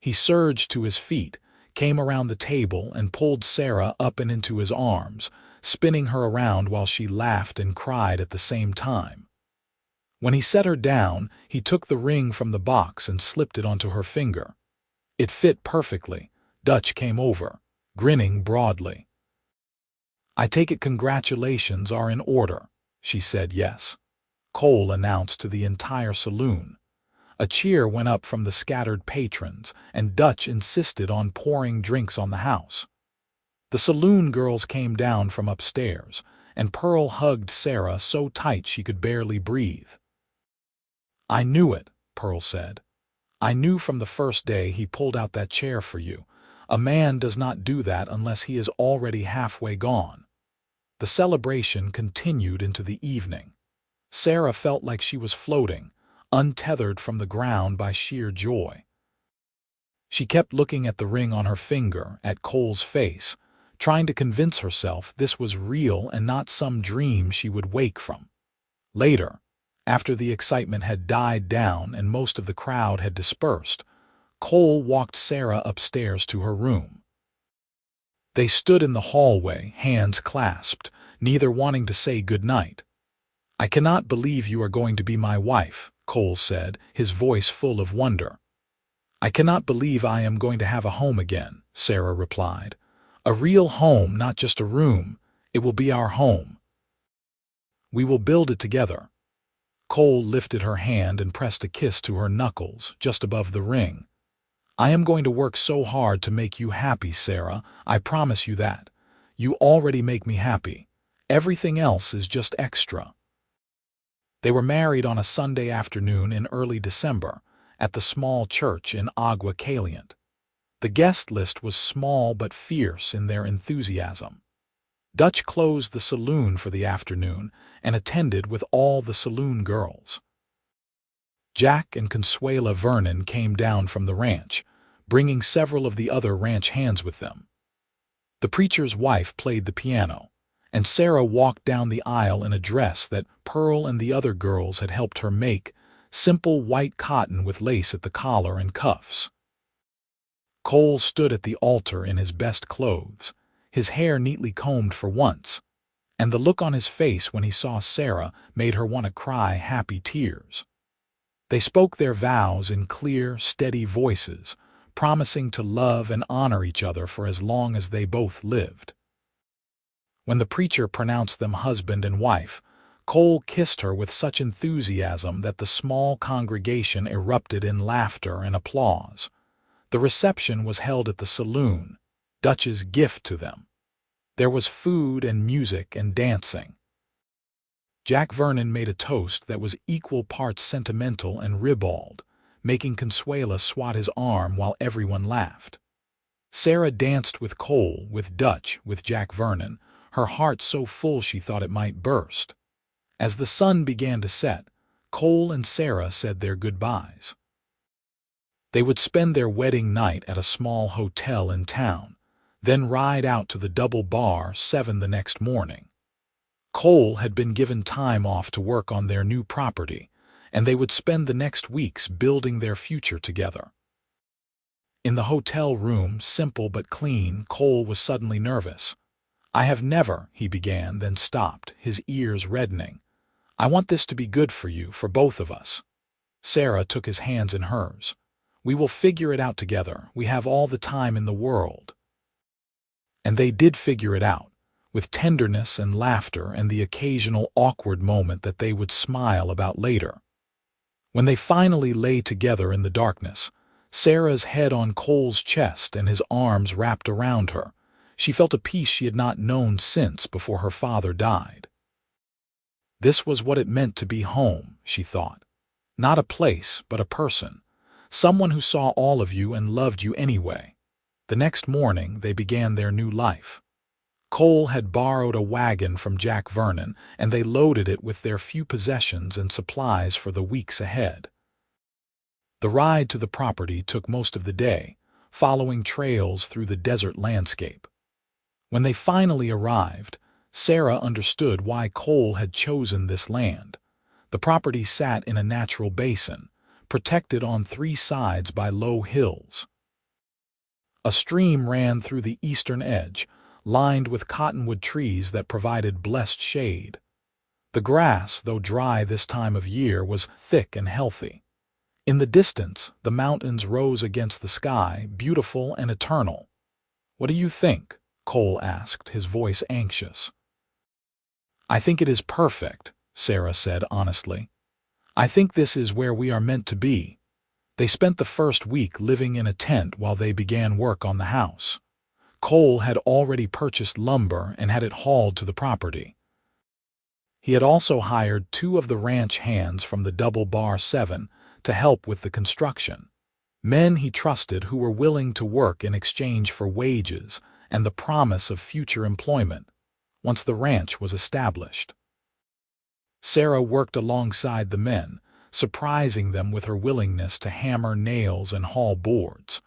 He surged to his feet, came around the table, and pulled Sarah up and into his arms, spinning her around while she laughed and cried at the same time. When he set her down, he took the ring from the box and slipped it onto her finger. It fit perfectly. Dutch came over, grinning broadly. I take it congratulations are in order, she said. Yes, Cole announced to the entire saloon. A cheer went up from the scattered patrons, and Dutch insisted on pouring drinks on the house. The saloon girls came down from upstairs, and Pearl hugged Sarah so tight she could barely breathe. I knew it, Pearl said. I knew from the first day he pulled out that chair for you. A man does not do that unless he is already halfway gone. The celebration continued into the evening. Sarah felt like she was floating, untethered from the ground by sheer joy. She kept looking at the ring on her finger, at Cole's face, trying to convince herself this was real and not some dream she would wake from. Later, after the excitement had died down and most of the crowd had dispersed, Cole walked Sarah upstairs to her room. They stood in the hallway, hands clasped, neither wanting to say good night. I cannot believe you are going to be my wife, Cole said, his voice full of wonder. I cannot believe I am going to have a home again, Sarah replied. A real home, not just a room. It will be our home. We will build it together. Cole lifted her hand and pressed a kiss to her knuckles, just above the ring. I am going to work so hard to make you happy, Sarah. I promise you that. You already make me happy. Everything else is just extra. They were married on a Sunday afternoon in early December at the small church in Agua Caliente. The guest list was small but fierce in their enthusiasm. Dutch closed the saloon for the afternoon and attended with all the saloon girls. Jack and Consuela Vernon came down from the ranch, bringing several of the other ranch hands with them. The preacher's wife played the piano, and Sarah walked down the aisle in a dress that Pearl and the other girls had helped her make, simple white cotton with lace at the collar and cuffs. Cole stood at the altar in his best clothes, his hair neatly combed for once, and the look on his face when he saw Sarah made her want to cry happy tears. They spoke their vows in clear, steady voices, promising to love and honor each other for as long as they both lived. When the preacher pronounced them husband and wife, Cole kissed her with such enthusiasm that the small congregation erupted in laughter and applause. The reception was held at the saloon, Dutch's gift to them. There was food and music and dancing. Jack Vernon made a toast that was equal parts sentimental and ribald, making Consuela swat his arm while everyone laughed. Sarah danced with Cole, with Dutch, with Jack Vernon, her heart so full she thought it might burst. As the sun began to set, Cole and Sarah said their goodbyes. They would spend their wedding night at a small hotel in town, then ride out to the double bar 7 the next morning. Cole had been given time off to work on their new property, and they would spend the next weeks building their future together. In the hotel room, simple but clean, Cole was suddenly nervous. "I have never," he began, then stopped, his ears reddening. "I want this to be good for you, for both of us." Sarah took his hands in hers. "We will figure it out together. We have all the time in the world." And they did figure it out, with tenderness and laughter and the occasional awkward moment that they would smile about later. When they finally lay together in the darkness, Sarah's head on Cole's chest and his arms wrapped around her, she felt a peace she had not known since before her father died. This was what it meant to be home, she thought. Not a place, but a person. Someone who saw all of you and loved you anyway. The next morning, they began their new life. Cole had borrowed a wagon from Jack Vernon, and they loaded it with their few possessions and supplies for the weeks ahead. The ride to the property took most of the day, following trails through the desert landscape. When they finally arrived, Sarah understood why Cole had chosen this land. The property sat in a natural basin, protected on 3 sides by low hills. A stream ran through the eastern edge, lined with cottonwood trees that provided blessed shade. The grass, though dry this time of year, was thick and healthy. In the distance, the mountains rose against the sky, beautiful and eternal. "What do you think?" Cole asked, his voice anxious. "I think it is perfect," Sarah said honestly. "I think this is where we are meant to be." They spent the first week living in a tent while they began work on the house. Cole had already purchased lumber and had it hauled to the property. He had also hired 2 of the ranch hands from the double bar 7 to help with the construction. Men he trusted who were willing to work in exchange for wages and the promise of future employment once the ranch was established. Sarah worked alongside the men, surprising them with her willingness to hammer nails and haul boards.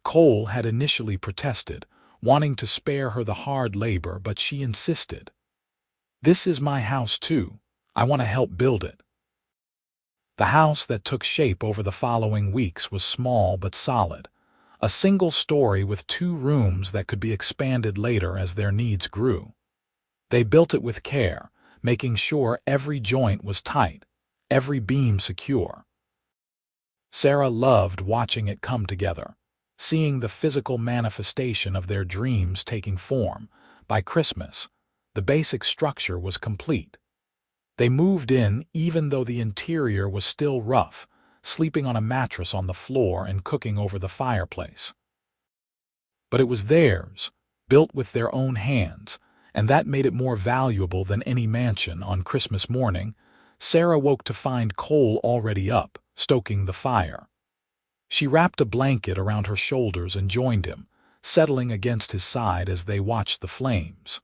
Cole had initially protested, wanting to spare her the hard labor, but she insisted. "This is my house too. I want to help build it." The house that took shape over the following weeks was small but solid, a single story with 2 rooms that could be expanded later as their needs grew. They built it with care, making sure every joint was tight, every beam secure. Sarah loved watching it come together, seeing the physical manifestation of their dreams taking form. By Christmas, the basic structure was complete. They moved in even though the interior was still rough, sleeping on a mattress on the floor and cooking over the fireplace. But it was theirs, built with their own hands, and that made it more valuable than any mansion. On Christmas morning, Sarah woke to find Cole already up, stoking the fire. She wrapped a blanket around her shoulders and joined him, settling against his side as they watched the flames.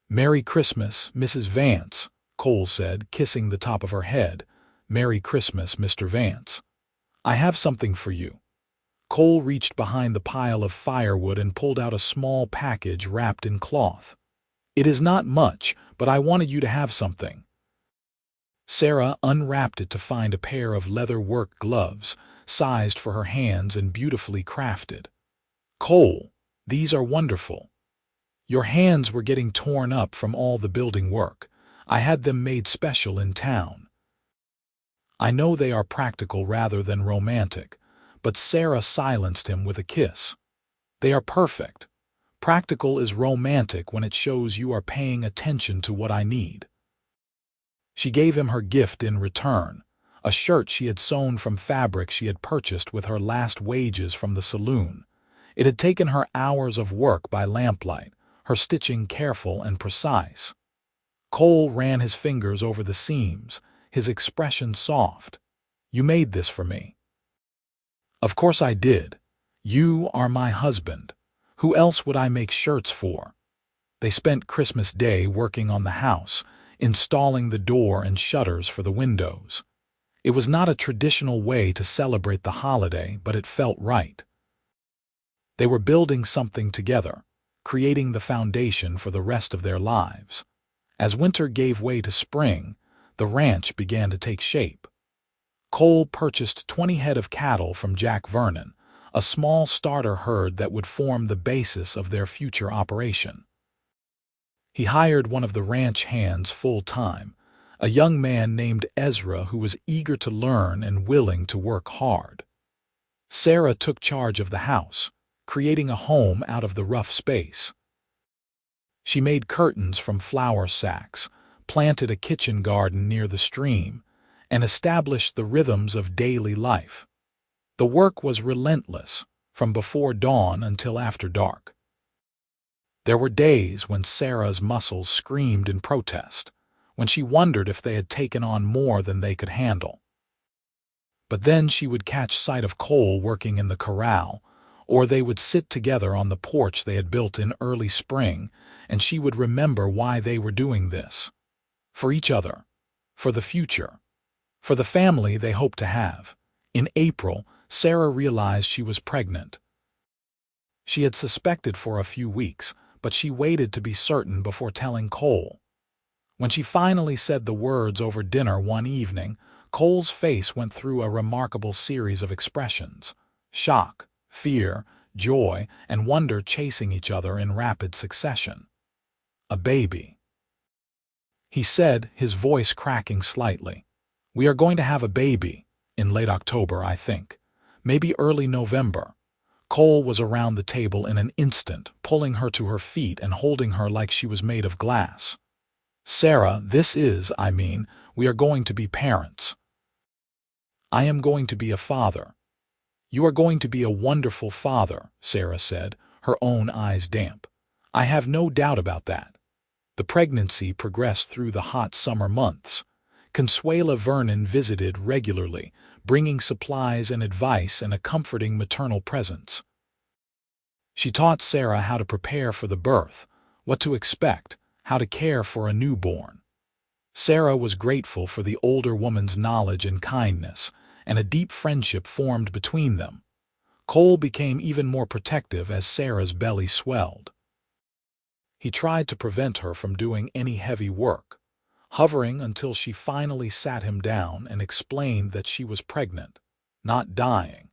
"Merry Christmas, Mrs. Vance," Cole said, kissing the top of her head. "Merry Christmas, Mr. Vance. I have something for you." Cole reached behind the pile of firewood and pulled out a small package wrapped in cloth. "It is not much, but I wanted you to have something." Sarah unwrapped it to find a pair of leather work gloves, sized for her hands and beautifully crafted. "Cole, these are wonderful. Your hands were getting torn up from all the building work. I had them made special in town." I know they are practical rather than romantic, but Sarah silenced him with a kiss. "They are perfect. Practical is romantic when it shows you are paying attention to what I need." She gave him her gift in return, a shirt she had sewn from fabric she had purchased with her last wages from the saloon. It had taken her hours of work by lamplight, her stitching careful and precise. Cole ran his fingers over the seams, his expression soft. "You made this for me." "Of course I did. You are my husband. Who else would I make shirts for?" They spent Christmas Day working on the house, installing the door and shutters for the windows. It was not a traditional way to celebrate the holiday, but it felt right. They were building something together, creating the foundation for the rest of their lives. As winter gave way to spring, the ranch began to take shape. Cole purchased 20 head of cattle from Jack Vernon, a small starter herd that would form the basis of their future operation. He hired one of the ranch hands full-time, a young man named Ezra who was eager to learn and willing to work hard. Sarah took charge of the house, creating a home out of the rough space. She made curtains from flour sacks, planted a kitchen garden near the stream, and established the rhythms of daily life. The work was relentless, from before dawn until after dark. There were days when Sarah's muscles screamed in protest, when she wondered if they had taken on more than they could handle. But then she would catch sight of Cole working in the corral, or they would sit together on the porch they had built in early spring, and she would remember why they were doing this. For each other, for the future, for the family they hoped to have. In April, Sarah realized she was pregnant. She had suspected for a few weeks, but she waited to be certain before telling Cole. When she finally said the words over dinner one evening, Cole's face went through a remarkable series of expressions: shock, fear, joy, and wonder chasing each other in rapid succession. A baby. He said, his voice cracking slightly. "We are going to have a baby, in late October, I think. Maybe early November." Cole was around the table in an instant, pulling her to her feet and holding her like she was made of glass. "Sarah, we are going to be parents. I am going to be a father." "You are going to be a wonderful father," Sarah said, her own eyes damp. "I have no doubt about that." The pregnancy progressed through the hot summer months. Consuela Vernon visited regularly, bringing supplies and advice and a comforting maternal presence. She taught Sarah how to prepare for the birth, what to expect, how to care for a newborn. Sarah was grateful for the older woman's knowledge and kindness, and a deep friendship formed between them. Cole became even more protective as Sarah's belly swelled. He tried to prevent her from doing any heavy work, hovering until she finally sat him down and explained that she was pregnant, not dying,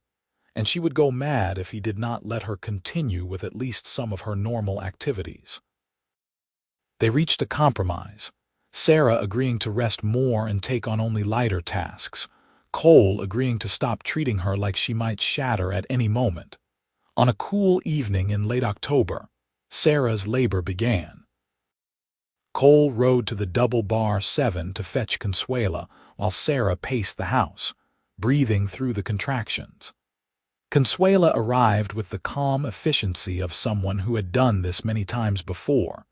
and she would go mad if he did not let her continue with at least some of her normal activities. They reached a compromise, Sarah agreeing to rest more and take on only lighter tasks, Cole agreeing to stop treating her like she might shatter at any moment. On a cool evening in late October, Sarah's labor began. Cole rode to the double bar 7 to fetch Consuela while Sarah paced the house, breathing through the contractions. Consuela arrived with the calm efficiency of someone who had done this many times before,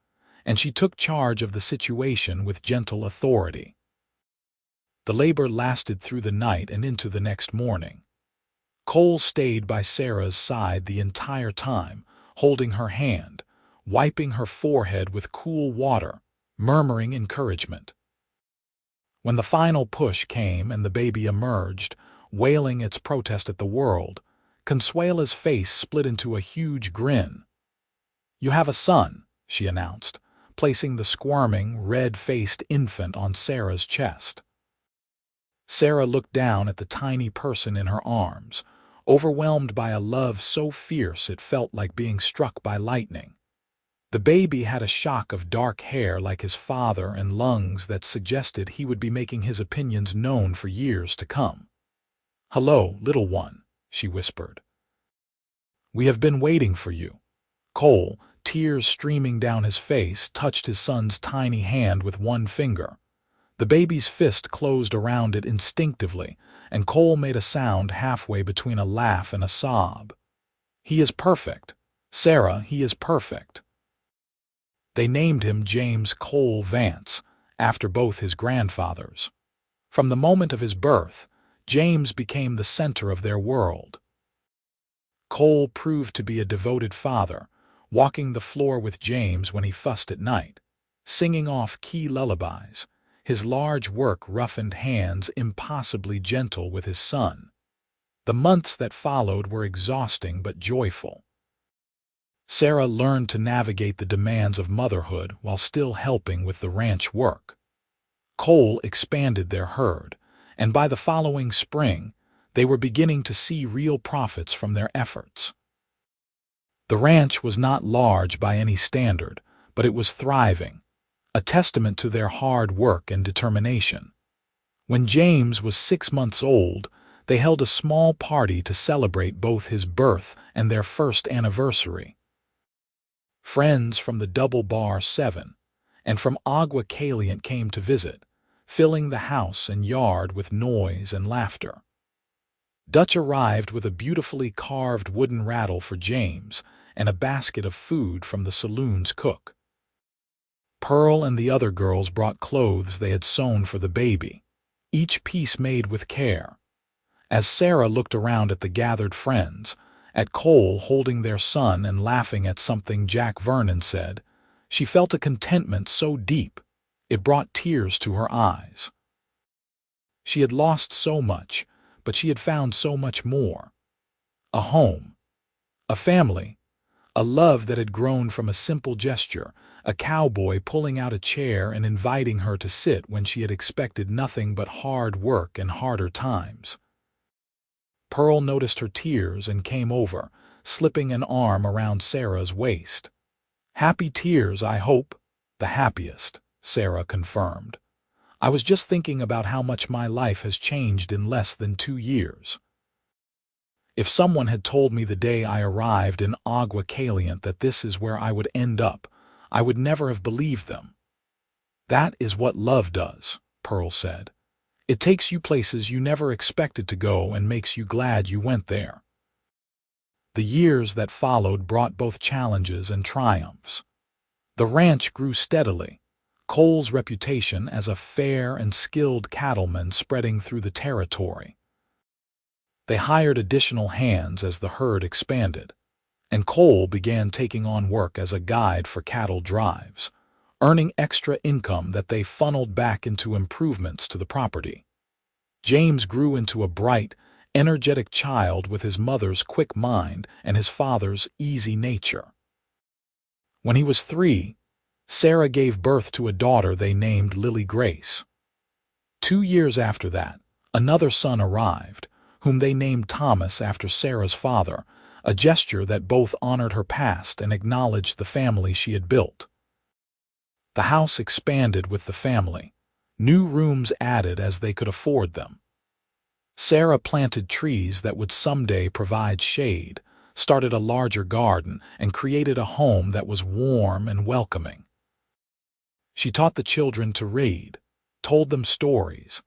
and she took charge of the situation with gentle authority. The labor lasted through the night and into the next morning. Cole stayed by Sarah's side the entire time, holding her hand, wiping her forehead with cool water, murmuring encouragement. When the final push came and the baby emerged, wailing its protest at the world, Consuela's face split into a huge grin. "You have a son," she announced, placing the squirming, red-faced infant on Sarah's chest. Sarah looked down at the tiny person in her arms, overwhelmed by a love so fierce it felt like being struck by lightning. The baby had a shock of dark hair like his father and lungs that suggested he would be making his opinions known for years to come. "Hello, little one," she whispered. "We have been waiting for you." Cole, tears streaming down his face, touched his son's tiny hand with one finger. The baby's fist closed around it instinctively, and Cole made a sound halfway between a laugh and a sob. "He is perfect. Sarah, he is perfect." They named him James Cole Vance, after both his grandfathers. From the moment of his birth, James became the center of their world. Cole proved to be a devoted father, walking the floor with James when he fussed at night, singing off key lullabies, his large work-roughened hands impossibly gentle with his son. The months that followed were exhausting but joyful. Sarah learned to navigate the demands of motherhood while still helping with the ranch work. Cole expanded their herd, and by the following spring, they were beginning to see real profits from their efforts. The ranch was not large by any standard, but it was thriving, a testament to their hard work and determination. When James was 6 months old, they held a small party to celebrate both his birth and their first anniversary. Friends from the Double Bar 7 and from Agua Caliente came to visit, filling the house and yard with noise and laughter. Dutch arrived with a beautifully carved wooden rattle for James and a basket of food from the saloon's cook. Pearl and the other girls brought clothes they had sewn for the baby, each piece made with care. As Sarah looked around at the gathered friends, at Cole holding their son and laughing at something Jack Vernon said, she felt a contentment so deep it brought tears to her eyes. She had lost so much, but she had found so much more. A home, a family, a love that had grown from a simple gesture, a cowboy pulling out a chair and inviting her to sit when she had expected nothing but hard work and harder times. Pearl noticed her tears and came over, slipping an arm around Sarah's waist. "Happy tears, I hope." "The happiest," Sarah confirmed. "I was just thinking about how much my life has changed in less than 2 years. If someone had told me the day I arrived in Agua Caliente that this is where I would end up, I would never have believed them." "That is what love does," Pearl said. "It takes you places you never expected to go and makes you glad you went there." The years that followed brought both challenges and triumphs. The ranch grew steadily, Cole's reputation as a fair and skilled cattleman spreading through the territory. They hired additional hands as the herd expanded, and Cole began taking on work as a guide for cattle drives, earning extra income that they funneled back into improvements to the property. James grew into a bright, energetic child with his mother's quick mind and his father's easy nature. When he was 3, Sarah gave birth to a daughter they named Lily Grace. 2 years after that, another son arrived, whom they named Thomas after Sarah's father, a gesture that both honored her past and acknowledged the family she had built. The house expanded with the family, new rooms added as they could afford them. Sarah planted trees that would someday provide shade, started a larger garden, and created a home that was warm and welcoming. She taught the children to read, told them stories,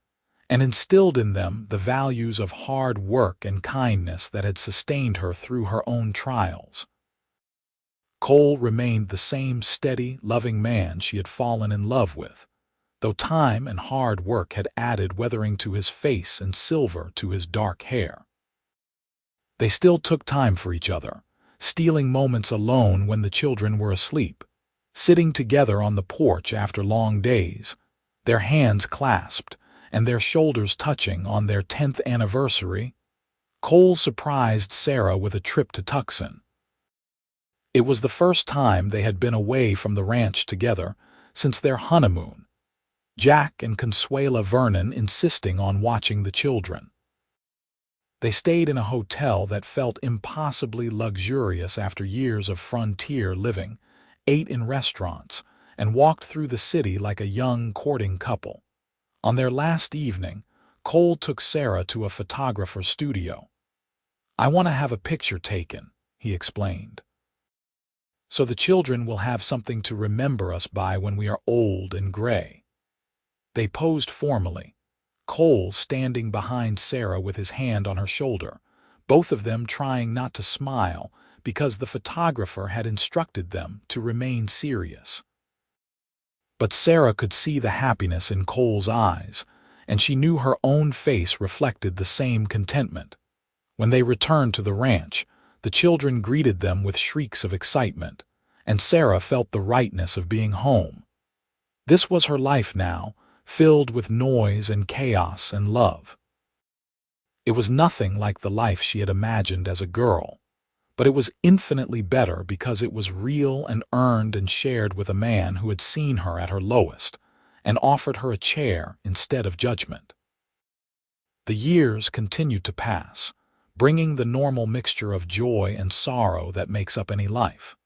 and instilled in them the values of hard work and kindness that had sustained her through her own trials. Cole remained the same steady, loving man she had fallen in love with, though time and hard work had added weathering to his face and silver to his dark hair. They still took time for each other, stealing moments alone when the children were asleep, sitting together on the porch after long days, their hands clasped and their shoulders touching on their 10th anniversary. Cole surprised Sarah with a trip to Tucson. It was the first time they had been away from the ranch together since their honeymoon, Jack and Consuela Vernon insisting on watching the children. They stayed in a hotel that felt impossibly luxurious after years of frontier living, ate in restaurants, and walked through the city like a young courting couple. On their last evening, Cole took Sarah to a photographer's studio. "I want to have a picture taken," he explained, "so the children will have something to remember us by when we are old and gray." They posed formally, Cole standing behind Sarah with his hand on her shoulder, both of them trying not to smile because the photographer had instructed them to remain serious. But Sarah could see the happiness in Cole's eyes, and she knew her own face reflected the same contentment. When they returned to the ranch, the children greeted them with shrieks of excitement, and Sarah felt the rightness of being home. This was her life now, filled with noise and chaos and love. It was nothing like the life she had imagined as a girl, but it was infinitely better because it was real and earned and shared with a man who had seen her at her lowest and offered her a chair instead of judgment. The years continued to pass, bringing the normal mixture of joy and sorrow that makes up any life.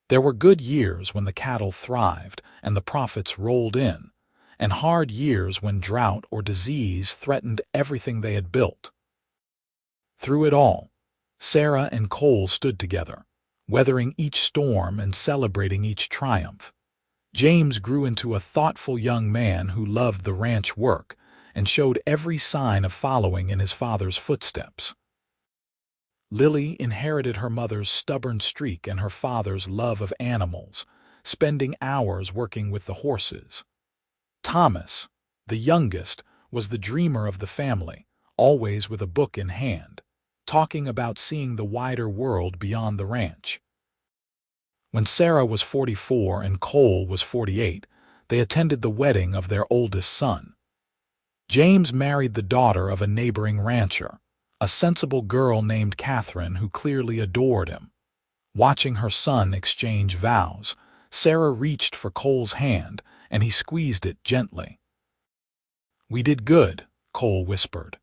There were good years when the cattle thrived and the profits rolled in, and hard years when drought or disease threatened everything they had built. Through it all, Sarah and Cole stood together, weathering each storm and celebrating each triumph. James grew into a thoughtful young man who loved the ranch work and showed every sign of following in his father's footsteps. Lily inherited her mother's stubborn streak and her father's love of animals, spending hours working with the horses. Thomas, the youngest, was the dreamer of the family, always with a book in hand, talking about seeing the wider world beyond the ranch. When Sarah was 44 and Cole was 48, they attended the wedding of their oldest son. James married the daughter of a neighboring rancher, a sensible girl named Catherine who clearly adored him. Watching her son exchange vows, Sarah reached for Cole's hand, and he squeezed it gently. "We did good," Cole whispered.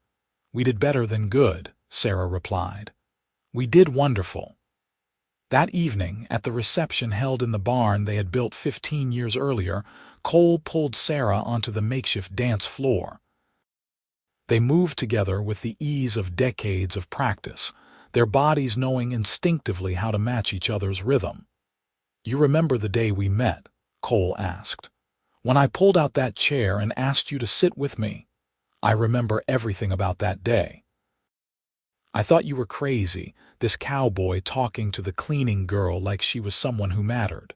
"We did better than good," Sarah replied. "We did wonderful." That evening, at the reception held in the barn they had built 15 years earlier, Cole pulled Sarah onto the makeshift dance floor. They moved together with the ease of decades of practice, their bodies knowing instinctively how to match each other's rhythm. "You remember the day we met?" Cole asked. "When I pulled out that chair and asked you to sit with me? I remember everything about that day. I thought you were crazy, this cowboy talking to the cleaning girl like she was someone who mattered.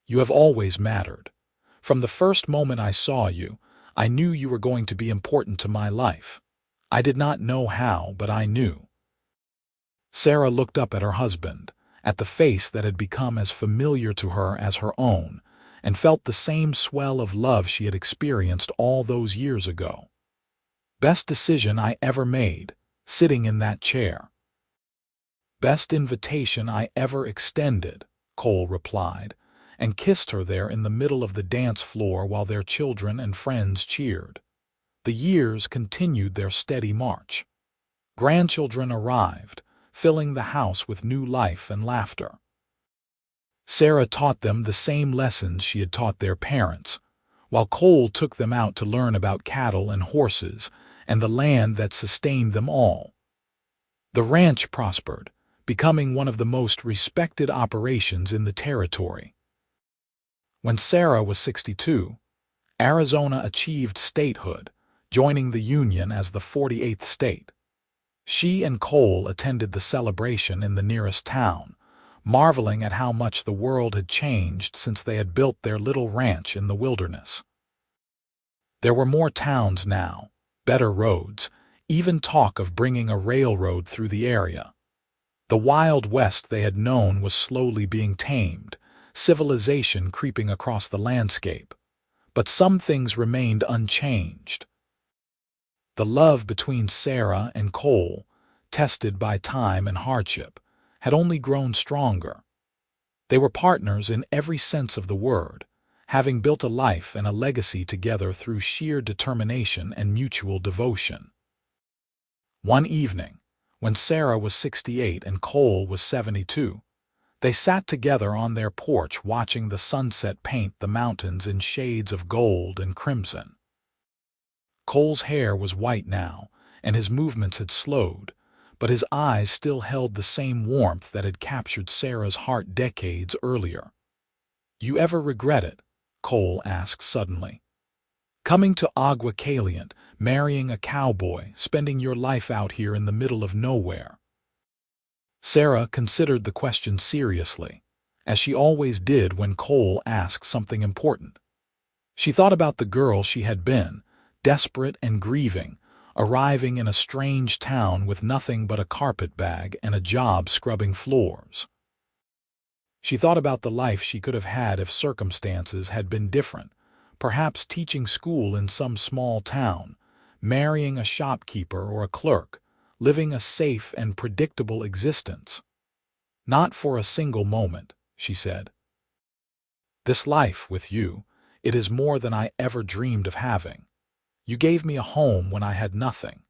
You have always mattered. From the first moment I saw you, I knew you were going to be important to my life. I did not know how, but I knew." Sarah looked up at her husband, at the face that had become as familiar to her as her own, and felt the same swell of love she had experienced all those years ago. "Best decision I ever made, sitting in that chair." "Best invitation I ever extended," Cole replied, and kissed her there in the middle of the dance floor while their children and friends cheered. The years continued their steady march. Grandchildren arrived, filling the house with new life and laughter. Sarah taught them the same lessons she had taught their parents, while Cole took them out to learn about cattle and horses and the land that sustained them all. The ranch prospered, becoming one of the most respected operations in the territory. When Sarah was 62, Arizona achieved statehood, joining the Union as the 48th state. She and Cole attended the celebration in the nearest town, marveling at how much the world had changed since they had built their little ranch in the wilderness. There were more towns now, better roads, even talk of bringing a railroad through the area. The Wild West they had known was slowly being tamed, civilization creeping across the landscape. But some things remained unchanged. The love between Sarah and Cole, tested by time and hardship, had only grown stronger. They were partners in every sense of the word, having built a life and a legacy together through sheer determination and mutual devotion. One evening, when Sarah was 68 and Cole was 72, they sat together on their porch watching the sunset paint the mountains in shades of gold and crimson. Cole's hair was white now, and his movements had slowed, but his eyes still held the same warmth that had captured Sarah's heart decades earlier. "You ever regret it?" Cole asked suddenly. "Coming to Agua Caliente, marrying a cowboy, spending your life out here in the middle of nowhere?" Sarah considered the question seriously, as she always did when Cole asked something important. She thought about the girl she had been, desperate and grieving, arriving in a strange town with nothing but a carpet bag and a job scrubbing floors. She thought about the life she could have had if circumstances had been different, perhaps teaching school in some small town, marrying a shopkeeper or a clerk, living a safe and predictable existence. Not for a single moment, she said. This life with you, it is more than I ever dreamed of having. You gave me a home when I had nothing.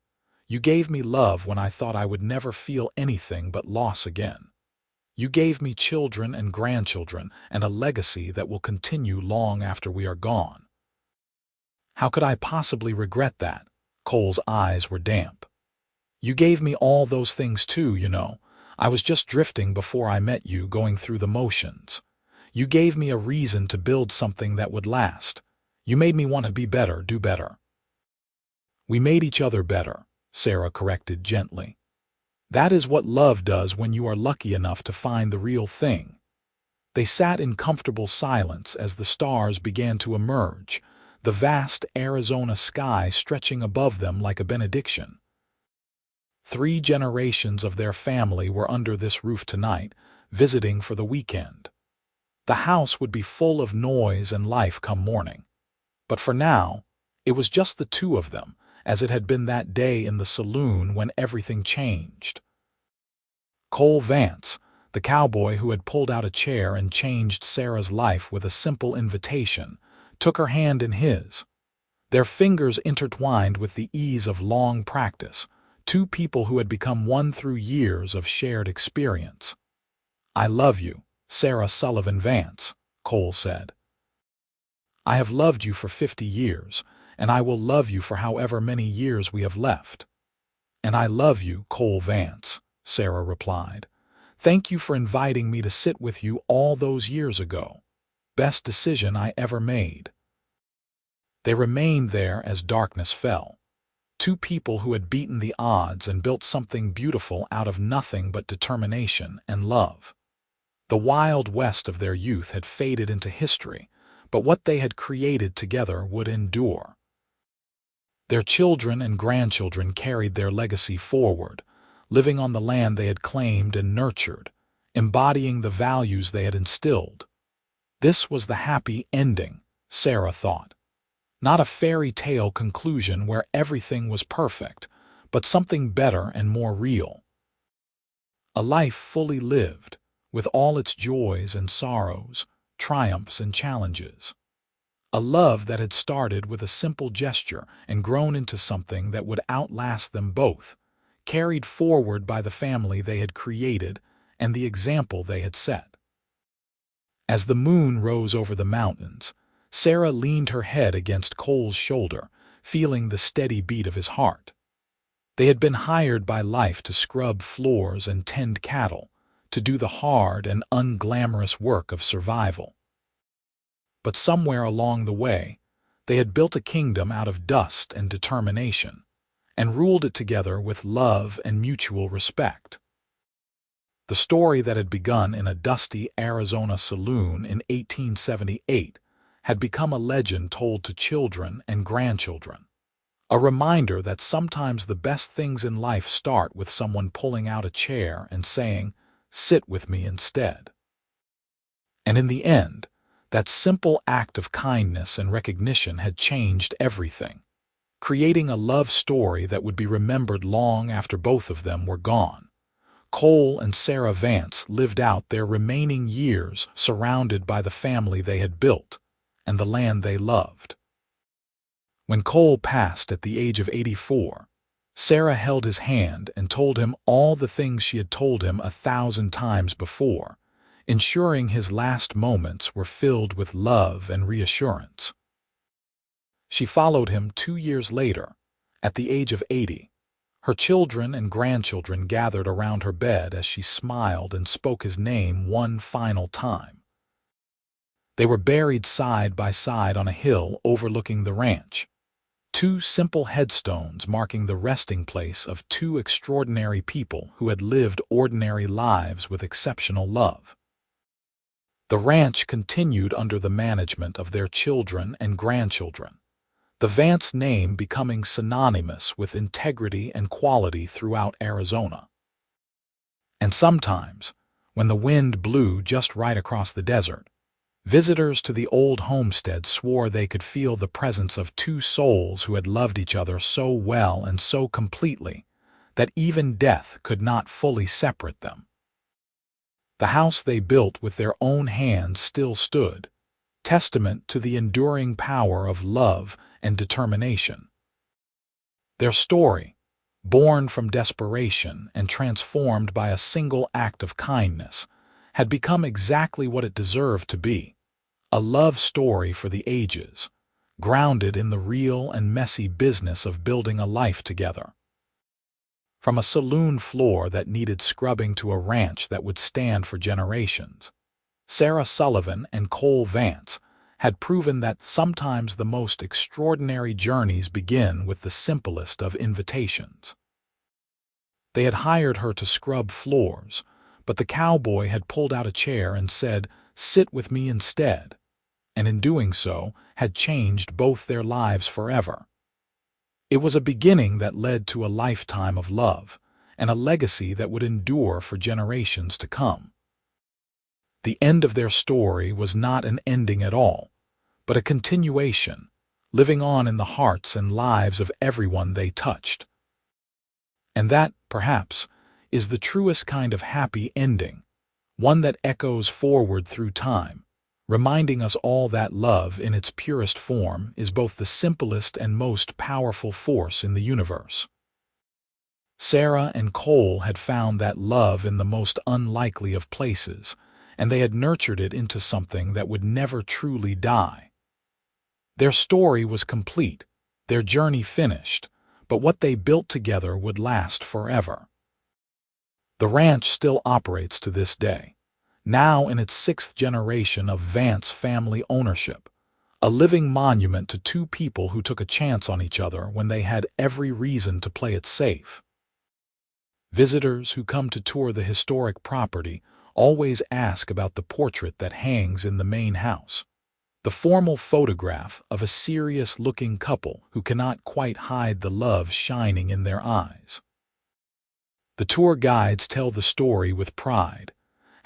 You gave me love when I thought I would never feel anything but loss again. You gave me children and grandchildren and a legacy that will continue long after we are gone. How could I possibly regret that? Cole's eyes were damp. You gave me all those things too, you know. I was just drifting before I met you, going through the motions. You gave me a reason to build something that would last. You made me want to be better, do better. We made each other better, Sarah corrected gently. That is what love does when you are lucky enough to find the real thing. They sat in comfortable silence as the stars began to emerge, the vast Arizona sky stretching above them like a benediction. 3 generations of their family were under this roof tonight, visiting for the weekend. The house would be full of noise and life come morning. But for now, it was just the 2 of them, as it had been that day in the saloon when everything changed. Cole Vance, the cowboy who had pulled out a chair and changed Sarah's life with a simple invitation, took her hand in his. Their fingers intertwined with the ease of long practice, 2 people who had become one through years of shared experience. I love you, Sarah Sullivan Vance, Cole said. I have loved you for 50 years, and I will love you for however many years we have left. And I love you, Cole Vance, Sarah replied. Thank you for inviting me to sit with you all those years ago. Best decision I ever made. They remained there as darkness fell. 2 people who had beaten the odds and built something beautiful out of nothing but determination and love. The wild west of their youth had faded into history, but what they had created together would endure. Their children and grandchildren carried their legacy forward, living on the land they had claimed and nurtured, embodying the values they had instilled. This was the happy ending, Sarah thought. Not a fairy tale conclusion where everything was perfect, but something better and more real. A life fully lived, with all its joys and sorrows, triumphs and challenges. A love that had started with a simple gesture and grown into something that would outlast them both, carried forward by the family they had created and the example they had set. As the moon rose over the mountains, Sarah leaned her head against Cole's shoulder, feeling the steady beat of his heart. They had been hired by life to scrub floors and tend cattle, to do the hard and unglamorous work of survival. But somewhere along the way, they had built a kingdom out of dust and determination, and ruled it together with love and mutual respect. The story that had begun in a dusty Arizona saloon in 1878 had become a legend told to children and grandchildren. A reminder that sometimes the best things in life start with someone pulling out a chair and saying, "Sit with me instead." And in the end, that simple act of kindness and recognition had changed everything, creating a love story that would be remembered long after both of them were gone. Cole and Sarah Vance lived out their remaining years surrounded by the family they had built and the land they loved. When Cole passed at the age of 84, Sarah held his hand and told him all the things she had told him 1,000 times before, ensuring his last moments were filled with love and reassurance. She followed him 2 years later, at the age of 80. Her children and grandchildren gathered around her bed as she smiled and spoke his name one final time. They were buried side by side on a hill overlooking the ranch, 2 simple headstones marking the resting place of 2 extraordinary people who had lived ordinary lives with exceptional love. The ranch continued under the management of their children and grandchildren, the Vance name becoming synonymous with integrity and quality throughout Arizona. And sometimes, when the wind blew just right across the desert, visitors to the old homestead swore they could feel the presence of 2 souls who had loved each other so well and so completely that even death could not fully separate them. The house they built with their own hands still stood, testament to the enduring power of love and determination. Their story, born from desperation and transformed by a single act of kindness, had become exactly what it deserved to be, a love story for the ages, grounded in the real and messy business of building a life together. From a saloon floor that needed scrubbing to a ranch that would stand for generations, Sarah Sullivan and Cole Vance had proven that sometimes the most extraordinary journeys begin with the simplest of invitations. They had hired her to scrub floors, but the cowboy had pulled out a chair and said, "Sit with me instead," and in doing so had changed both their lives forever. It was a beginning that led to a lifetime of love, and a legacy that would endure for generations to come. The end of their story was not an ending at all, but a continuation, living on in the hearts and lives of everyone they touched. And that, perhaps, is the truest kind of happy ending, one that echoes forward through time, reminding us all that love in its purest form is both the simplest and most powerful force in the universe. Sarah and Cole had found that love in the most unlikely of places, and they had nurtured it into something that would never truly die. Their story was complete, their journey finished, but what they built together would last forever. The ranch still operates to this day, now in its sixth generation of Vance family ownership, a living monument to two people who took a chance on each other when they had every reason to play it safe. Visitors who come to tour the historic property always ask about the portrait that hangs in the main house, the formal photograph of a serious-looking couple who cannot quite hide the love shining in their eyes. The tour guides tell the story with pride,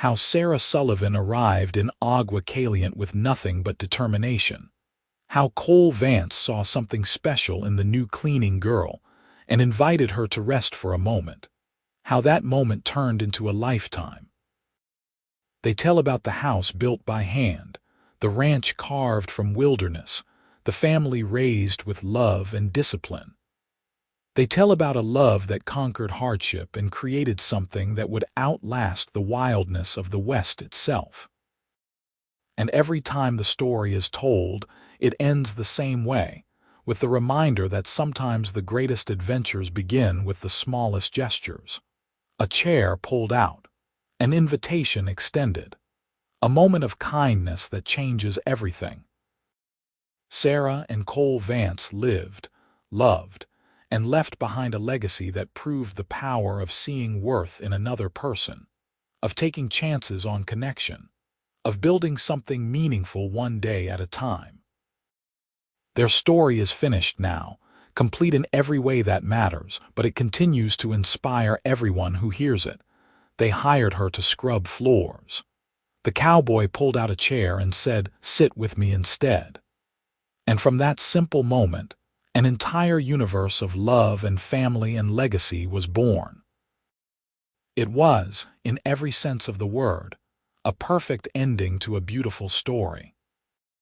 how Sarah Sullivan arrived in Agua Caliente with nothing but determination, how Cole Vance saw something special in the new cleaning girl and invited her to rest for a moment, how that moment turned into a lifetime. They tell about the house built by hand, the ranch carved from wilderness, the family raised with love and discipline. They tell about a love that conquered hardship and created something that would outlast the wildness of the West itself. And every time the story is told, it ends the same way, with the reminder that sometimes the greatest adventures begin with the smallest gestures. A chair pulled out, an invitation extended, a moment of kindness that changes everything. Sarah and Cole Vance lived, loved, and left behind a legacy that proved the power of seeing worth in another person, of taking chances on connection, of building something meaningful one day at a time. Their story is finished now, complete in every way that matters, but it continues to inspire everyone who hears it. They hired her to scrub floors. The cowboy pulled out a chair and said, "Sit with me instead." And from that simple moment, an entire universe of love and family and legacy was born. It was, in every sense of the word, a perfect ending to a beautiful story.